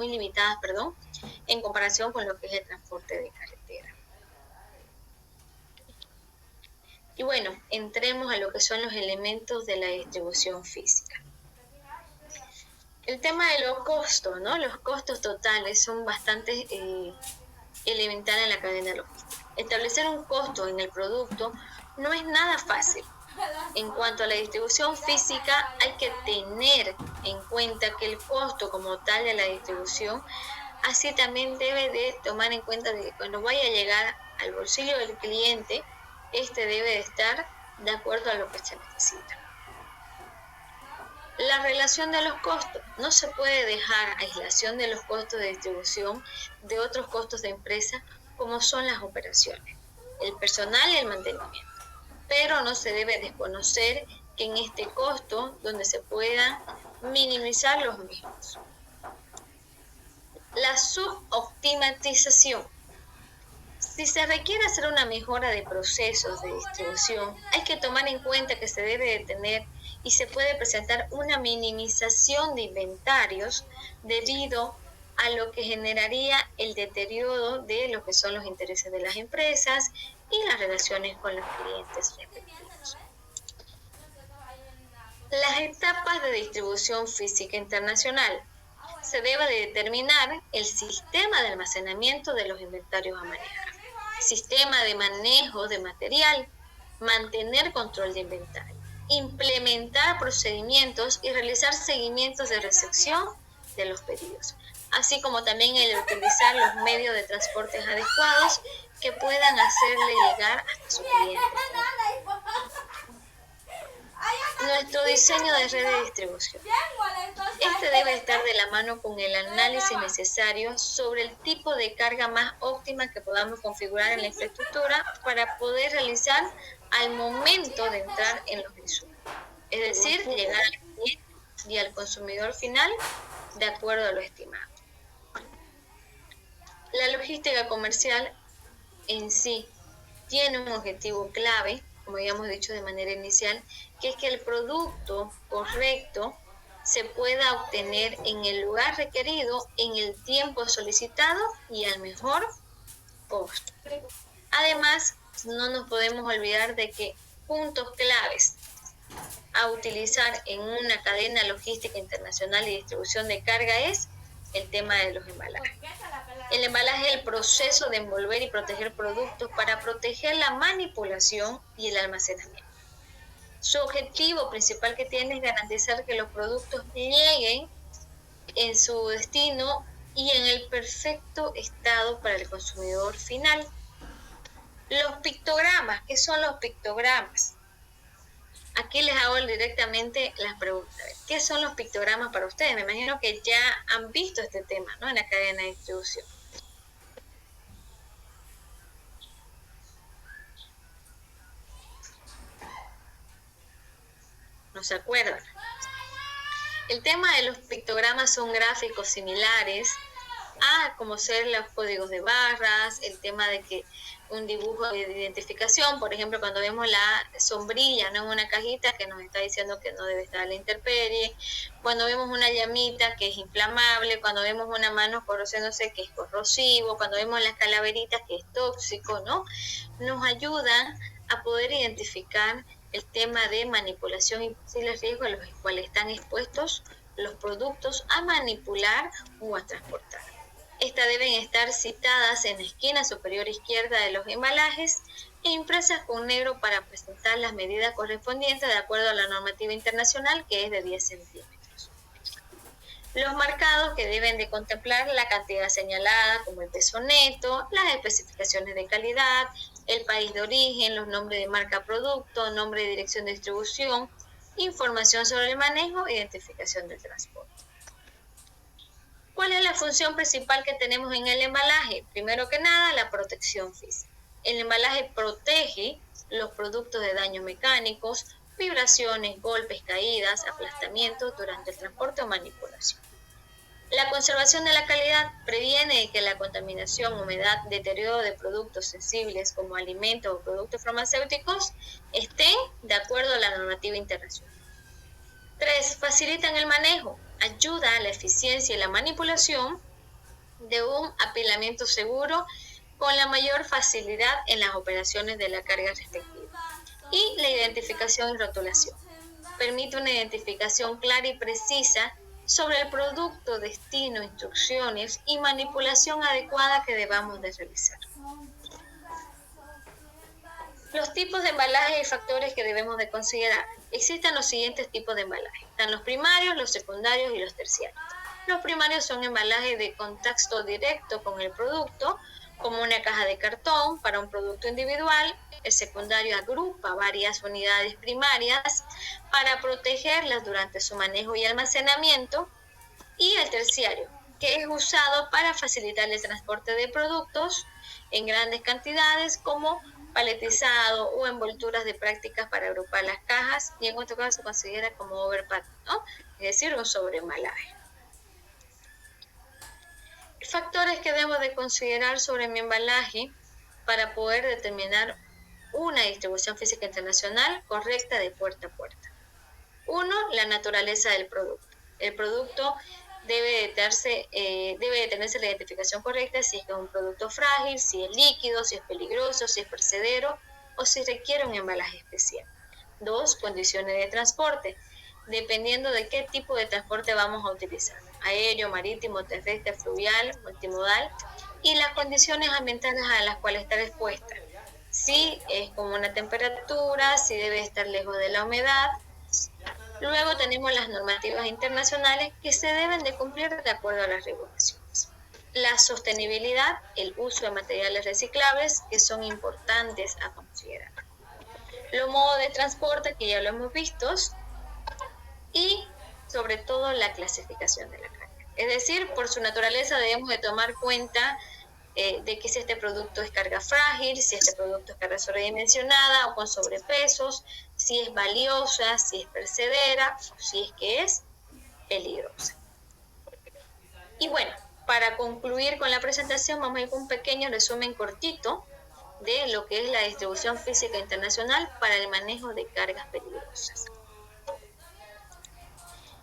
Speaker 1: en comparación con lo que es el transporte de carretera. Y bueno, entremos a lo que son los elementos de la distribución física. El tema de los costos, ¿no? Los costos totales son bastante elementales en la cadena logística. Establecer un costo en el producto no es nada fácil. En cuanto a la distribución física, hay que tener en cuenta que el costo como tal de la distribución, así también debe de tomar en cuenta de que cuando vaya a llegar al bolsillo del cliente, este debe de estar de acuerdo a lo que se necesita. La relación de los costos. No se puede dejar aislación de los costos de distribución de otros costos de empresa como son las operaciones, el personal y el mantenimiento. Pero no se debe desconocer que en este costo donde se puedan minimizar los mismos. La suboptimización. Si se requiere hacer una mejora de procesos de distribución, hay que tomar en cuenta que se debe de tener y se puede presentar una minimización de inventarios debido a lo que generaría el deterioro de lo que son los intereses de las empresas y las relaciones con los clientes respectivos. Las etapas de distribución física internacional. Se debe de determinar el sistema de almacenamiento de los inventarios a manejar, sistema de manejo de material, mantener control de inventario, implementar procedimientos y realizar seguimientos de recepción de los pedidos, así como también el utilizar los medios de transportes adecuados que puedan hacerle llegar hasta su cliente. Nuestro diseño de red de distribución. Este debe estar de la mano con el análisis necesario sobre el tipo de carga más óptima que podamos configurar en la infraestructura para poder realizar al momento de entrar en los insumos. Es decir, llegar al cliente y al consumidor final de acuerdo a lo estimado. La logística comercial en sí tiene un objetivo clave, como habíamos dicho de manera inicial, que es que el producto correcto se pueda obtener en el lugar requerido, en el tiempo solicitado y al mejor costo. Además, no nos podemos olvidar de que puntos claves a utilizar en una cadena logística internacional y distribución de carga es el tema de los embalajes. El embalaje es el proceso de envolver y proteger productos para proteger la manipulación y el almacenamiento. Su objetivo principal que tiene es garantizar que los productos lleguen en su destino y en el perfecto estado para el consumidor final. Los pictogramas, ¿qué son los pictogramas? Aquí les hago directamente las preguntas. ¿Qué son los pictogramas para ustedes? Me imagino que ya han visto este tema, ¿no? En la cadena de distribución. ¿No se acuerdan? El tema de los pictogramas son gráficos similares a como ser los códigos de barras, el tema de que un dibujo de identificación, por ejemplo, cuando vemos la sombrilla, ¿no?, en una cajita que nos está diciendo que no debe estar a la intemperie, cuando vemos una llamita que es inflamable, cuando vemos una mano corrosiéndose que es corrosivo, cuando vemos las calaveritas que es tóxico, ¿no? Nos ayudan a poder identificar el tema de manipulación y posibles riesgos a los cuales están expuestos los productos a manipular o a transportar. Estas deben estar citadas en la esquina superior izquierda de los embalajes e impresas con negro para presentar las medidas correspondientes de acuerdo a la normativa internacional, que es de 10 centímetros. Los marcados que deben de contemplar la cantidad señalada, como el peso neto, las especificaciones de calidad, el país de origen, los nombres de marca producto, nombre de dirección de distribución, información sobre el manejo e identificación del transporte. ¿Cuál es la función principal que tenemos en el embalaje? Primero que nada, la protección física. El embalaje protege los productos de daños mecánicos, vibraciones, golpes, caídas, aplastamientos durante el transporte o manipulación. La conservación de la calidad previene que la contaminación, humedad, deterioro de productos sensibles como alimentos o productos farmacéuticos estén de acuerdo a la normativa internacional. 3. Facilitan el manejo. Ayuda a la eficiencia y la manipulación de un apilamiento seguro con la mayor facilidad en las operaciones de la carga respectiva. Y la identificación y rotulación. Permite una identificación clara y precisa sobre el producto, destino, instrucciones y manipulación adecuada que debamos de realizar. Los tipos de embalaje y factores que debemos de considerar. Existen los siguientes tipos de embalaje. Están los primarios, los secundarios y los terciarios. Los primarios son embalajes de contacto directo con el producto, como una caja de cartón para un producto individual. El secundario agrupa varias unidades primarias para protegerlas durante su manejo y almacenamiento. Y el terciario, que es usado para facilitar el transporte de productos en grandes cantidades, como paletizado o envolturas de prácticas para agrupar las cajas, y en otro caso se considera como overpack, ¿no?, es decir, un sobreembalaje. Factores que debo de considerar sobre mi embalaje para poder determinar una distribución física internacional correcta de puerta a puerta. 1. La naturaleza del producto. El producto debe de tenerse la identificación correcta, si es que es un producto frágil, si es líquido, si es peligroso, si es perecedero o si requiere un embalaje especial. 2. Condiciones de transporte. Dependiendo de qué tipo de transporte vamos a utilizar, aéreo, marítimo, terrestre, fluvial, multimodal, y las condiciones ambientales a las cuales está expuesta. Si es como una temperatura, si debe estar lejos de la humedad. Luego tenemos las normativas internacionales que se deben de cumplir de acuerdo a las regulaciones. La sostenibilidad, el uso de materiales reciclables, que son importantes a considerar. Los modos de transporte, que ya lo hemos visto, y sobre todo la clasificación de la carga. Es decir, por su naturaleza debemos de tomar cuenta de que si este producto es carga frágil, si este producto es carga sobredimensionada o con sobrepesos, si es valiosa, si es perecedera, o si es que es peligrosa. Y bueno, para concluir con la presentación, vamos a ir con un pequeño resumen cortito de lo que es la distribución física internacional para el manejo de cargas peligrosas.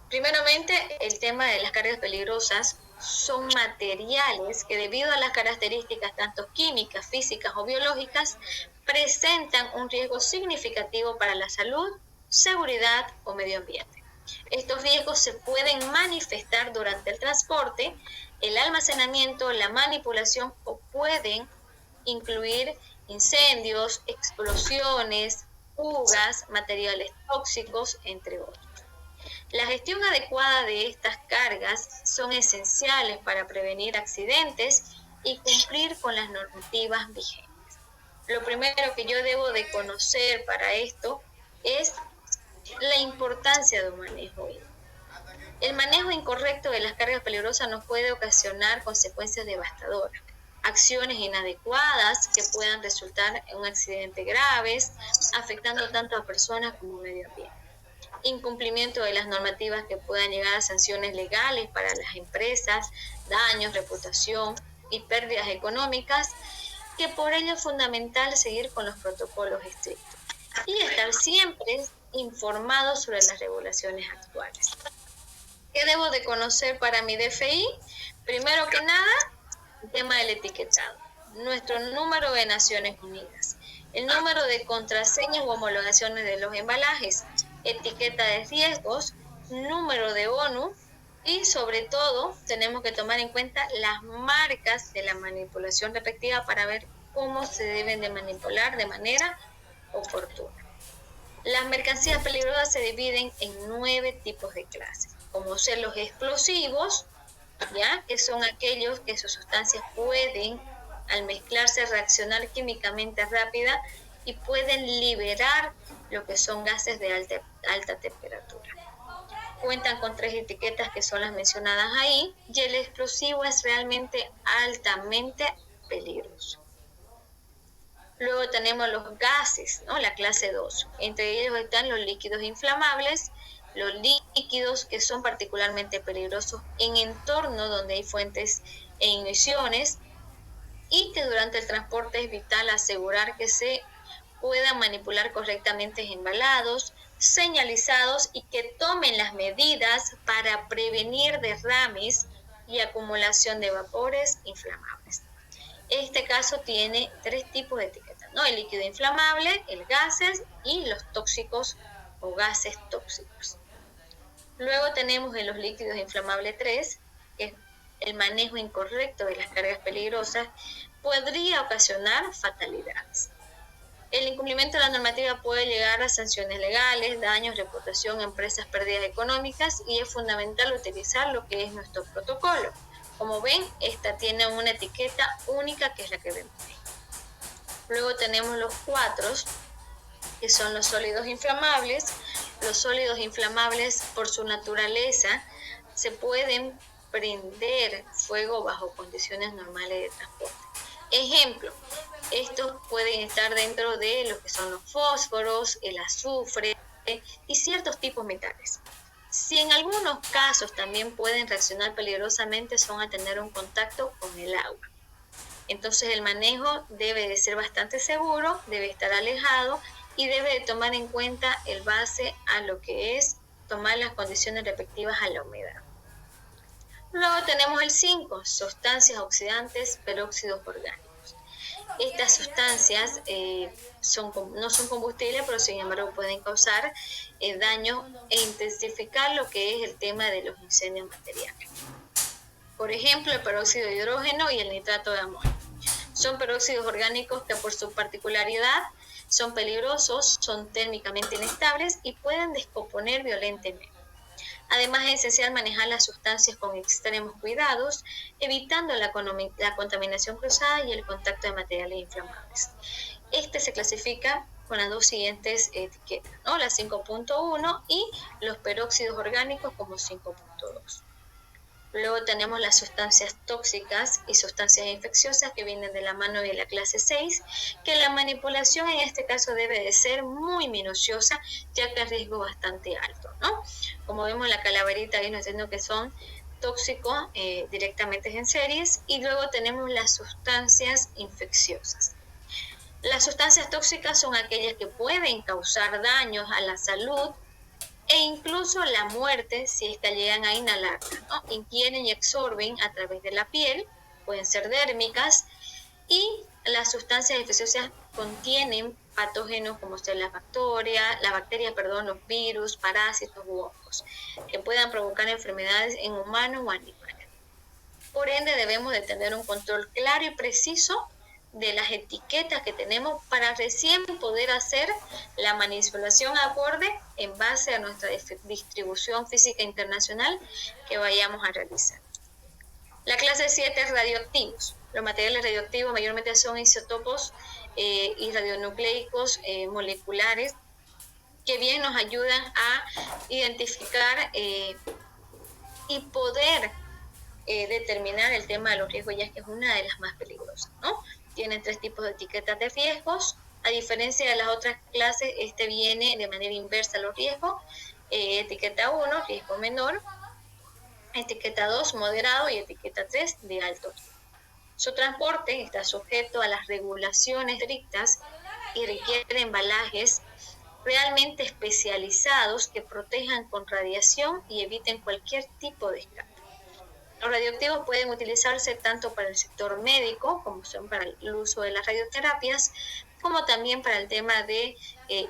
Speaker 1: Primeramente, el tema de las cargas peligrosas son materiales que, debido a las características tanto químicas, físicas o biológicas, presentan un riesgo significativo para la salud, seguridad o medio ambiente. Estos riesgos se pueden manifestar durante el transporte, el almacenamiento, la manipulación o pueden incluir incendios, explosiones, fugas, materiales tóxicos, entre otros. La gestión adecuada de estas cargas son esenciales para prevenir accidentes y cumplir con las normativas vigentes. Lo primero que yo debo de conocer para esto es la importancia de un manejo íntegro. El manejo incorrecto de las cargas peligrosas nos puede ocasionar consecuencias devastadoras, acciones inadecuadas que puedan resultar en un accidente graves, afectando tanto a personas como medio ambiente. incumplimiento de las normativas que puedan llegar a sanciones legales para las empresas, daños, reputación y pérdidas económicas, que por ello es fundamental seguir con los protocolos estrictos y estar siempre informados sobre las regulaciones actuales. ¿Qué debo de conocer para mi DFI? Primero que nada, el tema del etiquetado, nuestro número de Naciones Unidas, el número de contraseñas o homologaciones de los embalajes, etiqueta de riesgos, número de ONU y sobre todo tenemos que tomar en cuenta las marcas de la manipulación respectiva para ver cómo se deben de manipular de manera oportuna. Las mercancías peligrosas se dividen en 9 tipos de clases, como ser los explosivos, ¿ya? Que son aquellos que sus sustancias pueden, al mezclarse, reaccionar químicamente rápida y pueden liberar lo que son gases de alta temperatura. Cuentan con 3 etiquetas que son las mencionadas ahí, y el explosivo es realmente altamente peligroso. Luego tenemos los gases, ¿no? La clase 2. Entre ellos están los líquidos inflamables, los líquidos que son particularmente peligrosos en entornos donde hay fuentes e emisiones, y que durante el transporte es vital asegurar que se puedan manipular correctamente embalados, señalizados y que tomen las medidas para prevenir derrames y acumulación de vapores inflamables. Este caso tiene 3 tipos de etiquetas, ¿no? El líquido inflamable, el gases y los tóxicos o gases tóxicos. Luego tenemos en los líquidos inflamables 3, que es el manejo incorrecto de las cargas peligrosas, podría ocasionar fatalidades. El incumplimiento de la normativa puede llegar a sanciones legales, daños, reputación, empresas, pérdidas económicas, y es fundamental utilizar lo que es nuestro protocolo. Como ven, esta tiene una etiqueta única que es la que vemos ahí. Luego tenemos los 4, que son los sólidos inflamables. Los sólidos inflamables, por su naturaleza, se pueden prender fuego bajo condiciones normales de transporte. Ejemplo, estos pueden estar dentro de lo que son los fósforos, el azufre y ciertos tipos metales. Si en algunos casos también pueden reaccionar peligrosamente, son a tener un contacto con el agua. Entonces el manejo debe de ser bastante seguro, debe estar alejado y debe de tomar en cuenta el base a lo que es tomar las condiciones respectivas a la humedad. Luego tenemos el 5, sustancias oxidantes, peróxidos orgánicos. Estas sustancias no son combustibles, pero sin embargo pueden causar daño e intensificar lo que es el tema de los incendios materiales. Por ejemplo, el peróxido de hidrógeno y el nitrato de amonio. Son peróxidos orgánicos que por su particularidad son peligrosos, son térmicamente inestables y pueden descomponer violentamente. Además, es esencial manejar las sustancias con extremos cuidados, evitando la contaminación cruzada y el contacto de materiales inflamables. Este se clasifica con las 2 siguientes etiquetas, ¿no? La 5.1 y los peróxidos orgánicos como 5.2. Luego tenemos las sustancias tóxicas y sustancias infecciosas que vienen de la mano de la clase 6, que la manipulación en este caso debe de ser muy minuciosa, ya que el riesgo es bastante alto, ¿no? Como vemos en la calaverita ahí nos dicen que son tóxicos directamente en series, y luego tenemos las sustancias infecciosas. Las sustancias tóxicas son aquellas que pueden causar daños a la salud e incluso la muerte si es que llegan a inhalarla, ¿no? Ingieren y absorben a través de la piel, pueden ser dérmicas, y las sustancias infecciosas contienen patógenos como son las bacterias, los virus, parásitos u hongos, que puedan provocar enfermedades en humanos o animales. Por ende, debemos de tener un control claro y preciso de las etiquetas que tenemos para recién poder hacer la manipulación acorde en base a nuestra distribución física internacional que vayamos a realizar. La clase 7 es radioactivos. Los materiales radioactivos mayormente son isótopos y radionucleicos moleculares que bien nos ayudan a identificar y poder determinar el tema de los riesgos, ya que es una de las más peligrosas, ¿no? Tienen 3 tipos de etiquetas de riesgos. A diferencia de las otras clases, este viene de manera inversa a los riesgos etiqueta 1, riesgo menor, etiqueta 2, moderado y etiqueta 3, de alto riesgo. Su transporte está sujeto a las regulaciones estrictas y requiere embalajes realmente especializados que protejan con radiación y eviten cualquier tipo de escape. Los radioactivos pueden utilizarse tanto para el sector médico, como son para el uso de las radioterapias, como también para el tema de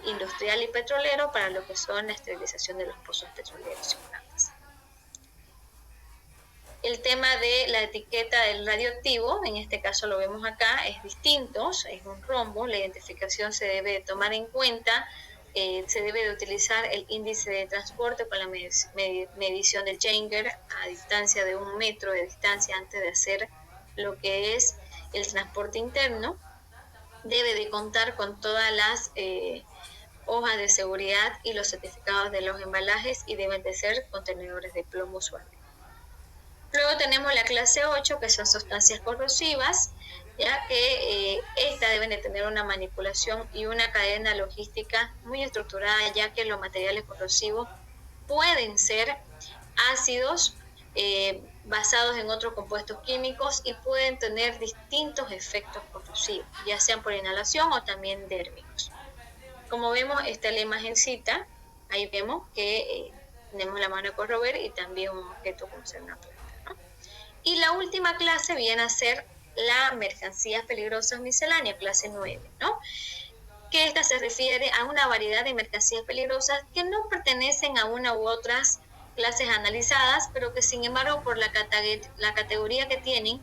Speaker 1: industrial y petrolero, para lo que son la esterilización de los pozos petroleros y plantas. El tema de la etiqueta del radioactivo, en este caso lo vemos acá, es distinto, es un rombo, la identificación se debe de tomar en cuenta, se debe de utilizar el índice de transporte con la medición del Geiger a distancia de 1 metro de distancia antes de hacer lo que es el transporte interno. Debe de contar con todas las hojas de seguridad y los certificados de los embalajes y deben de ser contenedores de plomo suave. Luego tenemos la clase 8, que son sustancias corrosivas, ya que estas deben de tener una manipulación y una cadena logística muy estructurada, ya que los materiales corrosivos pueden ser ácidos basados en otros compuestos químicos y pueden tener distintos efectos corrosivos, ya sean por inhalación o también dérmicos. Como vemos, esta es la imagencita, ahí vemos que tenemos la mano de corrover y también un objeto como ser una planta, ¿no? Y la última clase viene a ser la mercancías peligrosas misceláneas, clase 9, ¿no? Que esta se refiere a una variedad de mercancías peligrosas que no pertenecen a una u otras clases analizadas, pero que sin embargo por la categoría que tienen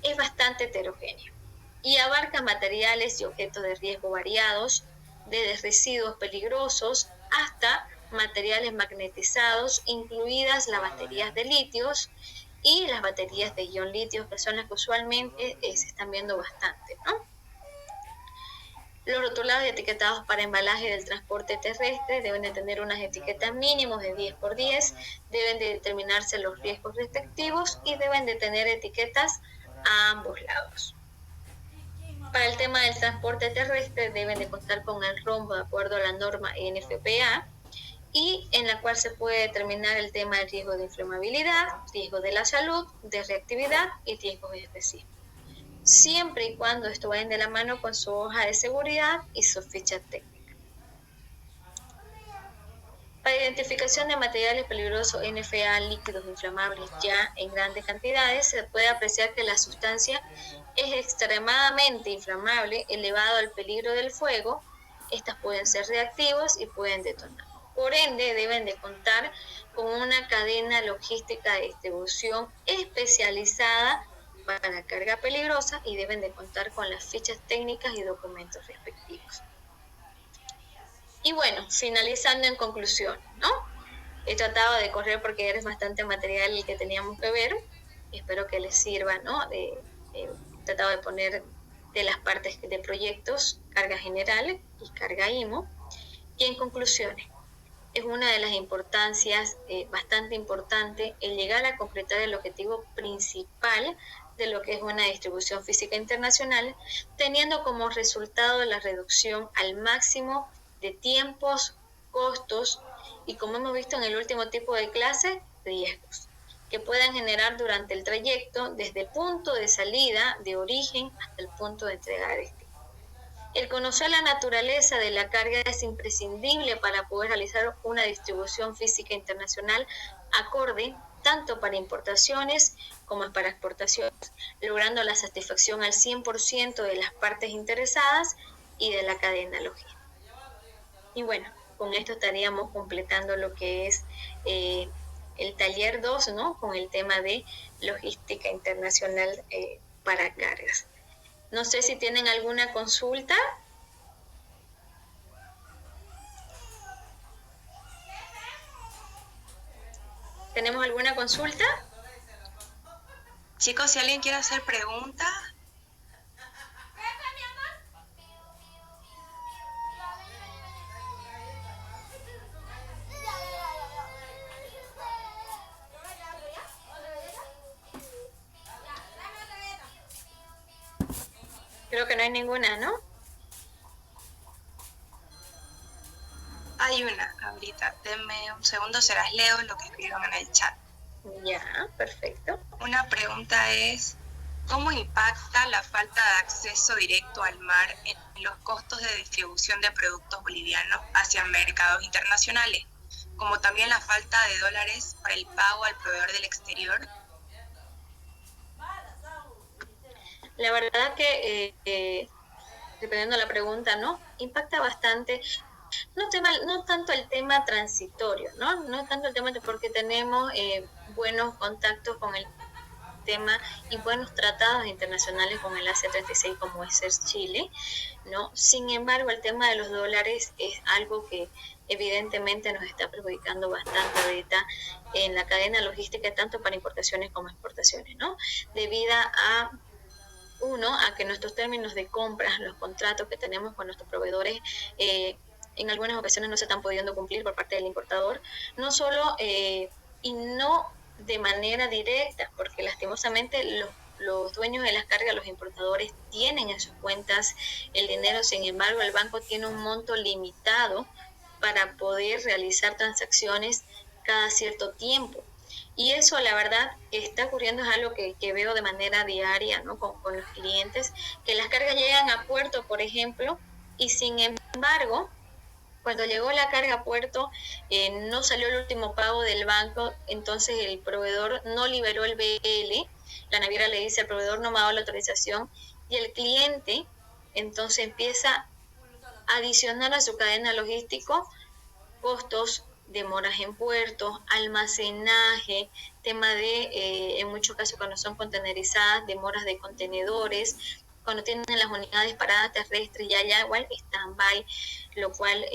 Speaker 1: es bastante heterogénea y abarca materiales y objetos de riesgo variados, desde residuos peligrosos hasta materiales magnetizados, incluidas las baterías de litios y las baterías de ion litio, que son las que usualmente se están viendo bastante, ¿no? Los rotulados y etiquetados para embalaje del transporte terrestre deben de tener unas etiquetas mínimos de 10 por 10, deben de determinarse los riesgos respectivos y deben de tener etiquetas a ambos lados. Para el tema del transporte terrestre deben de contar con el rombo de acuerdo a la norma NFPA y en la cual se puede determinar el tema del riesgo de inflamabilidad, riesgo de la salud, de reactividad y riesgos específicos, siempre y cuando esto vayan de la mano con su hoja de seguridad y su ficha técnica. Para identificación de materiales peligrosos NFA líquidos inflamables ya en grandes cantidades, se puede apreciar que la sustancia es extremadamente inflamable, elevado al peligro del fuego. Estas pueden ser reactivos y pueden detonar. Por ende, deben de contar con una cadena logística de distribución especializada para carga peligrosa y deben de contar con las fichas técnicas y documentos respectivos. Y bueno, finalizando en conclusión, ¿no? He tratado de correr porque eres bastante material el que teníamos que ver. Espero que les sirva, ¿no? He tratado de poner de las partes de proyectos, carga general y carga IMO. Y en conclusiones, es una de las importancias, bastante importante, el llegar a completar el objetivo principal de lo que es una distribución física internacional, teniendo como resultado la reducción al máximo de tiempos, costos y, como hemos visto en el último tipo de clase, riesgos que puedan generar durante el trayecto desde el punto de salida, de origen, hasta el punto de entrega de destino. El conocer la naturaleza de la carga es imprescindible para poder realizar una distribución física internacional acorde tanto para importaciones como para exportaciones, logrando la satisfacción al 100% de las partes interesadas y de la cadena logística. Y bueno, con esto estaríamos completando lo que es el taller 2, ¿no? Con el tema de logística internacional para cargas. No sé si tienen alguna consulta. ¿Tenemos alguna consulta?
Speaker 3: Chicos, si alguien quiere hacer preguntas.
Speaker 1: Creo que no hay ninguna, ¿no?
Speaker 3: Hay hay una ahorita. Denme un segundo, se las leo lo que escribieron en el chat.
Speaker 1: Ya, perfecto.
Speaker 3: Una pregunta es, ¿cómo impacta la falta de acceso directo al mar en los costos de distribución de productos bolivianos hacia mercados internacionales? Como también la falta de dólares para el pago al proveedor del exterior.
Speaker 1: La verdad que, dependiendo de la pregunta, ¿no? Impacta bastante. No tanto el tema transitorio, ¿no? No tanto el tema de porque tenemos buenos contactos con el tema y buenos tratados internacionales con el AC36 como es Chile, ¿no? Sin embargo, el tema de los dólares es algo que evidentemente nos está perjudicando bastante ahorita en la cadena logística, tanto para importaciones como exportaciones, ¿no? Debido a que nuestros términos de compras, los contratos que tenemos con nuestros proveedores, en algunas ocasiones no se están pudiendo cumplir por parte del importador, no solo y no de manera directa, porque lastimosamente los dueños de las cargas, los importadores, tienen en sus cuentas el dinero, sin embargo el banco tiene un monto limitado para poder realizar transacciones cada cierto tiempo. Y eso, la verdad, está ocurriendo, es algo que veo de manera diaria, ¿no? Con los clientes, que las cargas llegan a puerto, por ejemplo, y sin embargo, cuando llegó la carga a puerto, no salió el último pago del banco, entonces el proveedor no liberó el BL, la naviera le dice al proveedor no me ha dado la autorización, y el cliente entonces empieza a adicionar a su cadena logística costos, demoras en puertos, almacenaje, tema de, en muchos casos cuando son contenerizadas, demoras de contenedores, cuando tienen las unidades paradas terrestres ya hay agua, stand-by, lo cual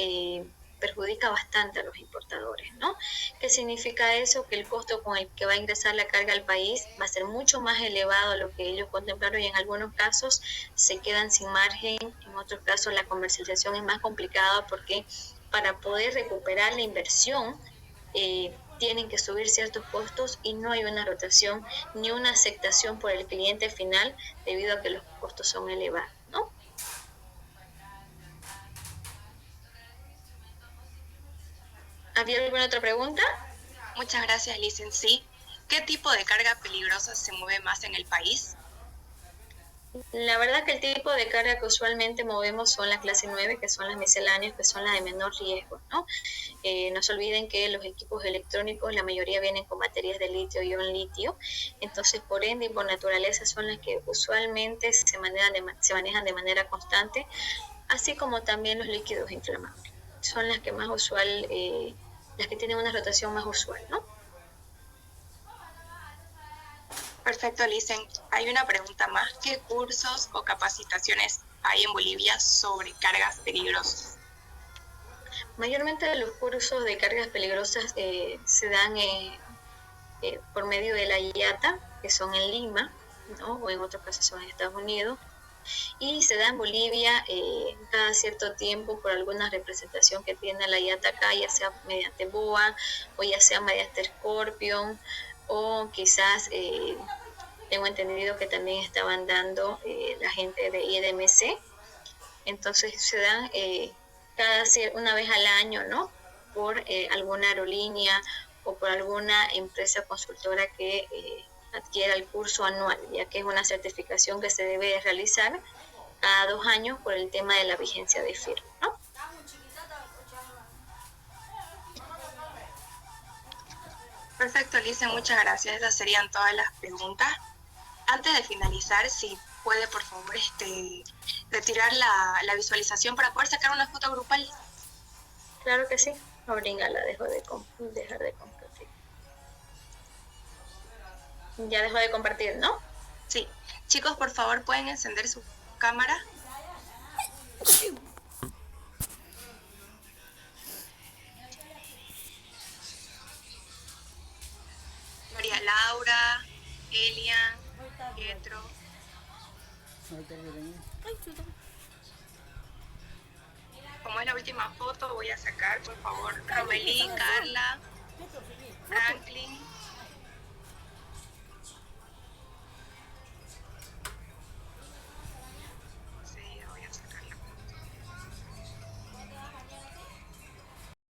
Speaker 1: perjudica bastante a los importadores, ¿no? ¿Qué significa eso? Que el costo con el que va a ingresar la carga al país va a ser mucho más elevado a lo que ellos contemplaron y en algunos casos se quedan sin margen, en otros casos la comercialización es más complicada porque para poder recuperar la inversión tienen que subir ciertos costos y no hay una rotación ni una aceptación por el cliente final debido a que los costos son elevados, ¿no? ¿Había alguna otra pregunta?
Speaker 3: Muchas gracias, Licen. Sí. ¿Qué tipo de carga peligrosa se mueve más en el país?
Speaker 1: La verdad que el tipo de carga que usualmente movemos son la clase 9, que son las misceláneas, que son las de menor riesgo, ¿no? No se olviden que los equipos electrónicos, la mayoría vienen con baterías de litio-ion litio, entonces por ende y por naturaleza son las que usualmente se manejan de manera constante, así como también los líquidos inflamables. Son las que más usual, las que tienen una rotación más usual, ¿no?
Speaker 3: Perfecto, Licen. Hay una pregunta más. ¿Qué cursos o capacitaciones hay en Bolivia sobre cargas peligrosas?
Speaker 1: Mayormente los cursos de cargas peligrosas se dan por medio de la IATA, que son en Lima, ¿no? O en otros casos son en Estados Unidos, y se da en Bolivia cada cierto tiempo por alguna representación que tiene la IATA acá, ya sea mediante BOA o ya sea mediante Scorpion, o quizás tengo entendido que también estaban dando la gente de IDMC, entonces se dan una vez al año, ¿no? Por alguna aerolínea o por alguna empresa consultora que adquiera el curso anual, ya que es una certificación que se debe realizar cada 2 años por el tema de la vigencia de firma, ¿no?
Speaker 3: Perfecto, Licen, muchas gracias. Esas serían todas las preguntas. Antes de finalizar, si puede, por favor, retirar la visualización para poder sacar una foto grupal.
Speaker 1: Claro que sí. Ahorita la dejo de dejar de compartir. Ya dejó de compartir, ¿no?
Speaker 3: Sí. Chicos, por favor, ¿pueden encender su cámara? María Laura, Elian, Pietro. Como es la última foto, voy a sacar, por favor, Romelí, Carla, Franklin,